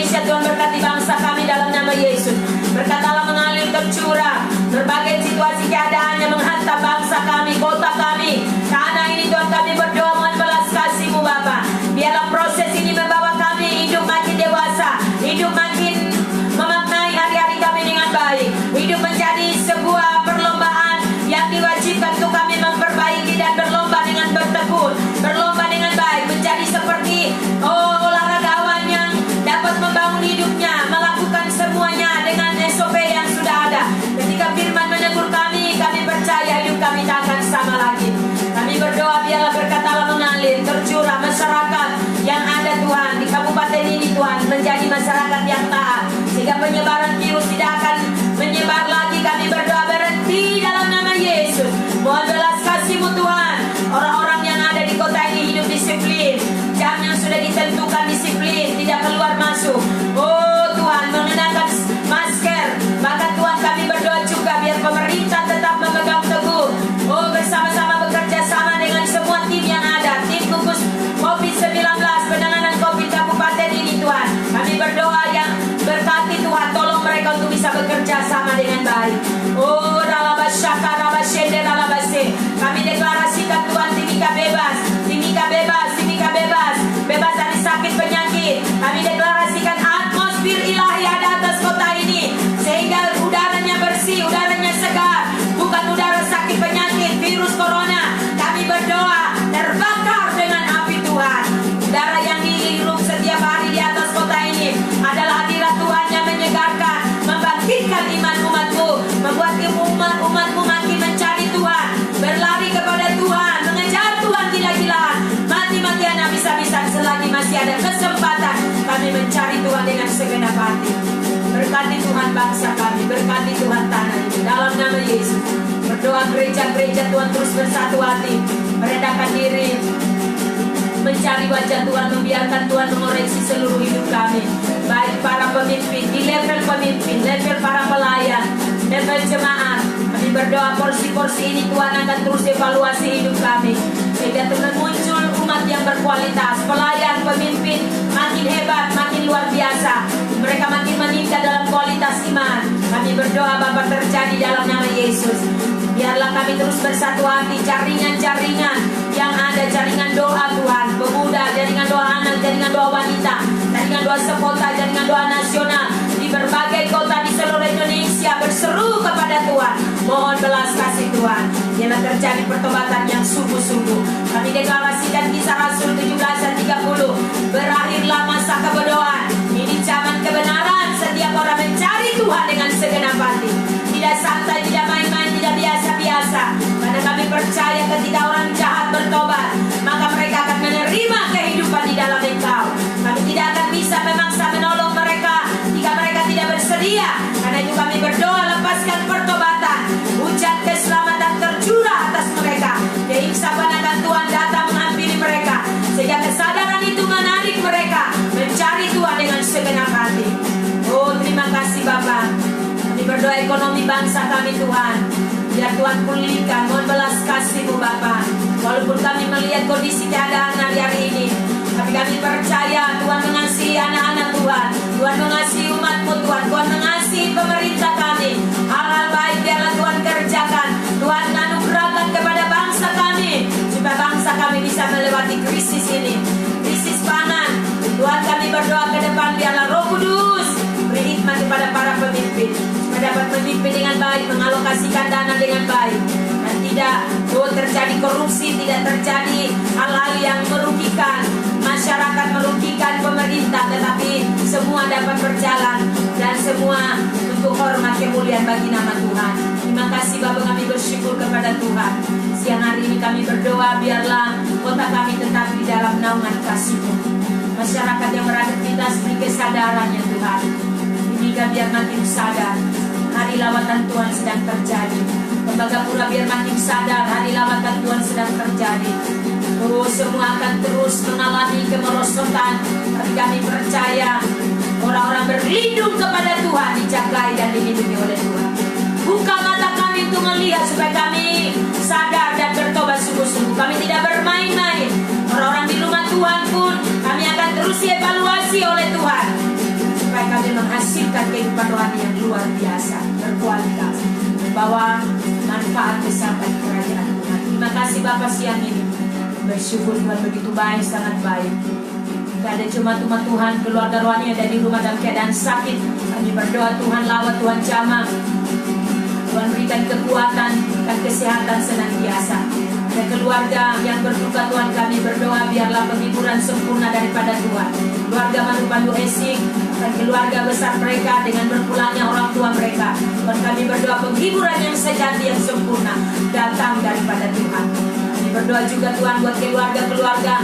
gereja Tuhan terus bersatu hati, merendahkan diri, mencari wajah Tuhan, membiarkan Tuhan mengoreksi seluruh hidup kami, baik para pemimpin, di level pemimpin, level para pelayan, level jemaat. Kami berdoa porsi-porsi ini Tuhan akan terus evaluasi hidup kami, sehingga Tuhan muncul umat yang berkualitas, pelayan, pemimpin makin hebat, makin luar biasa, mereka makin meningkat dalam kualitas iman. Kami berdoa Bapa terjadi dalam nama Yesus. Biarlah kami terus bersatu hati, jaringan-jaringan yang ada, jaringan doa Tuhan, pemuda, jaringan doa anak, jaringan doa wanita, jaringan doa sekota, jaringan doa nasional, di berbagai kota di seluruh Indonesia berseru kepada Tuhan, mohon belas kasih Tuhan. Biarlah terjadi pertobatan yang sungguh-sungguh. Kami deklarasikan Kisah Rasul 17 dan 30, berakhirlah masa kebodohan, ini zaman kebenaran. Setiap orang mencari Tuhan dengan segenap hati, tidak santai, tidak main-main, tidak biasa-biasa. Karena kami percaya ketika orang jahat bertobat, maka mereka akan menerima kehidupan di dalam Engkau. Kami tidak akan bisa memaksa menolong mereka jika mereka tidak bersedia. Karena itu kami berdoa, lepaskan pertobatan, hujan keselamatan tercurah atas mereka, keinsafan akan Tuhan datang menghampiri mereka, sehingga kesadaran itu menarik mereka mencari Tuhan dengan segenap hati. Oh, terima kasih Bapa. Kami berdoa ekonomi bangsa kami Tuhan, biar Tuhan pulihkan, mohon belas kasih-Mu Bapa. Walaupun kami melihat kondisi keadaan hari ini, tapi kami percaya Tuhan mengasihi anak-anak Tuhan, Tuhan mengasihi umat-Mu Tuhan, Tuhan mengasihi pemerintah kami. Hal-hal baik biarlah Tuhan kerjakan, Tuhan anugerahkan kepada bangsa kami, supaya bangsa kami bisa melewati krisis ini, krisis pangan. Tuhan kami berdoa ke depan, biarlah Roh Kudus beri hikmat kepada para pemimpin, supaya dapat memimpin dengan baik, mengalokasikan dana dengan baik, dan tidak terjadi korupsi, tidak terjadi hal-hal yang merugikan masyarakat, merugikan pemerintah, tetapi semua dapat berjalan dan semua untuk hormat kemuliaan bagi nama Tuhan. Terima kasih Bapa, kami bersyukur kepada Tuhan. Siang hari ini kami berdoa, biarlah kota kami tetap di dalam naungan kasih-Mu. Masyarakat yang berada di atas beri kesadaran ya Tuhan, hingga biar makin sadar hari lawatan Tuhan sedang terjadi. Tembagapura biar makin sadar hari lawatan Tuhan sedang terjadi. Oh, semua akan terus mengalami kemerosotan, tapi kami percaya orang-orang berlindung kepada Tuhan, dijagai dan dilindungi oleh Tuhan. Buka mata kami untuk melihat, supaya kami sadar dan bertobat sungguh-sungguh. Kami tidak bermain-main. Orang-orang di rumah Tuhan pun kami akan terus dievaluasi oleh Tuhan, supaya kami menghasilkan kehidupan rohani yang luar biasa, berkualitas, membawa manfaat besar bagi kerajaan Tuhan. Terima kasih Bapa siang ini. Bersyukur Tuhan begitu baik, sangat baik. Tidak ada cuma Tuhan, keluarga rohani ada di rumah dalam keadaan sakit, kami berdoa Tuhan lawat, Tuhan jamah, Tuhan berikan kekuatan dan kesehatan senantiasa. Dan keluarga yang berduka Tuhan kami berdoa, biarlah penghiburan sempurna daripada Tuhan. Keluarga Manu Pandu Esing dan keluarga besar mereka dengan berpulangnya orang tua mereka, Tuhan kami berdoa penghiburan yang sejati, yang sempurna datang daripada Tuhan. Kami berdoa juga Tuhan buat keluarga-keluarga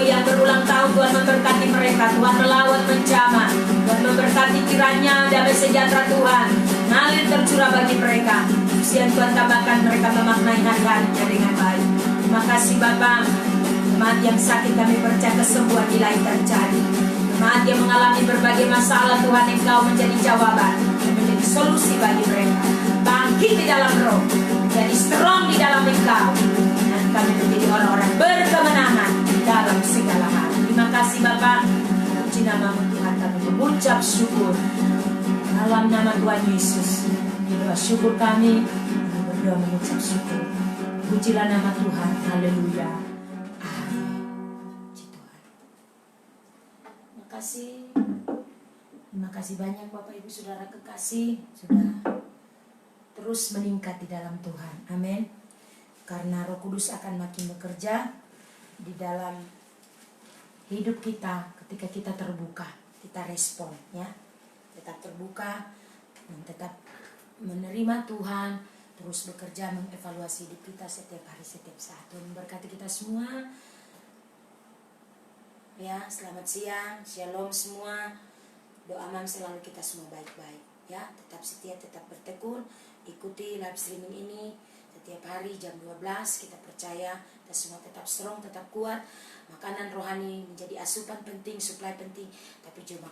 yang berulang tahun, Tuhan memberkati mereka, Tuhan melawat menjamah, Tuhan memberkati kiranya damai sejahtera Tuhan ngalir tercurah bagi mereka. Usia Tuhan tambahkan mereka memaknai hari-harinya dengan baik. Terima kasih Bapa. Jemaat yang sakit kami percaya kesembuhan ilahi terjadi. Jemaat yang mengalami berbagai masalah, Tuhan Engkau menjadi jawaban, menjadi solusi bagi mereka. Bangkit di dalam roh, jadi strong di dalam Engkau, dan kami menjadi orang-orang berkemenangan dalam segala hal. Terima kasih Bapa. Puji nama-Mu Tuhan, kami mengucap syukur dalam nama Tuhan Yesus. Doa syukur kami berdoa mengucap syukur. Pujilah nama Tuhan. Haleluya. Amin. Puji Tuhan. Terima kasih. Terima kasih banyak Bapak Ibu Saudara kekasih, sudah terus meningkat di dalam Tuhan. Amin. Karena Roh Kudus akan makin bekerja di dalam hidup kita ketika kita terbuka, kita respon ya. Tetap terbuka dan tetap menerima Tuhan, terus bekerja mengevaluasi hidup kita setiap hari, setiap saat. Tuhan memberkati kita semua. Ya, selamat siang, shalom semua. Doa aman selalu kita semua baik-baik. ya, tetap setia, tetap bertekun, ikuti live streaming ini setiap hari jam 12. Kita percaya kita semua tetap strong, tetap kuat. Makanan rohani menjadi asupan penting, suplai penting, tapi juga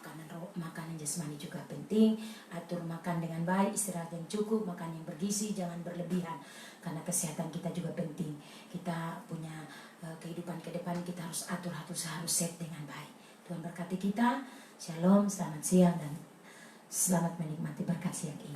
makanan jasmani juga penting. Atur makan dengan baik, istirahat yang cukup, makan yang bergizi, jangan berlebihan, karena kesehatan kita juga penting. Kita punya kehidupan ke depan, kita harus atur, harus set dengan baik. Tuhan berkati kita. Shalom, selamat siang dan selamat menikmati berkat siang ini.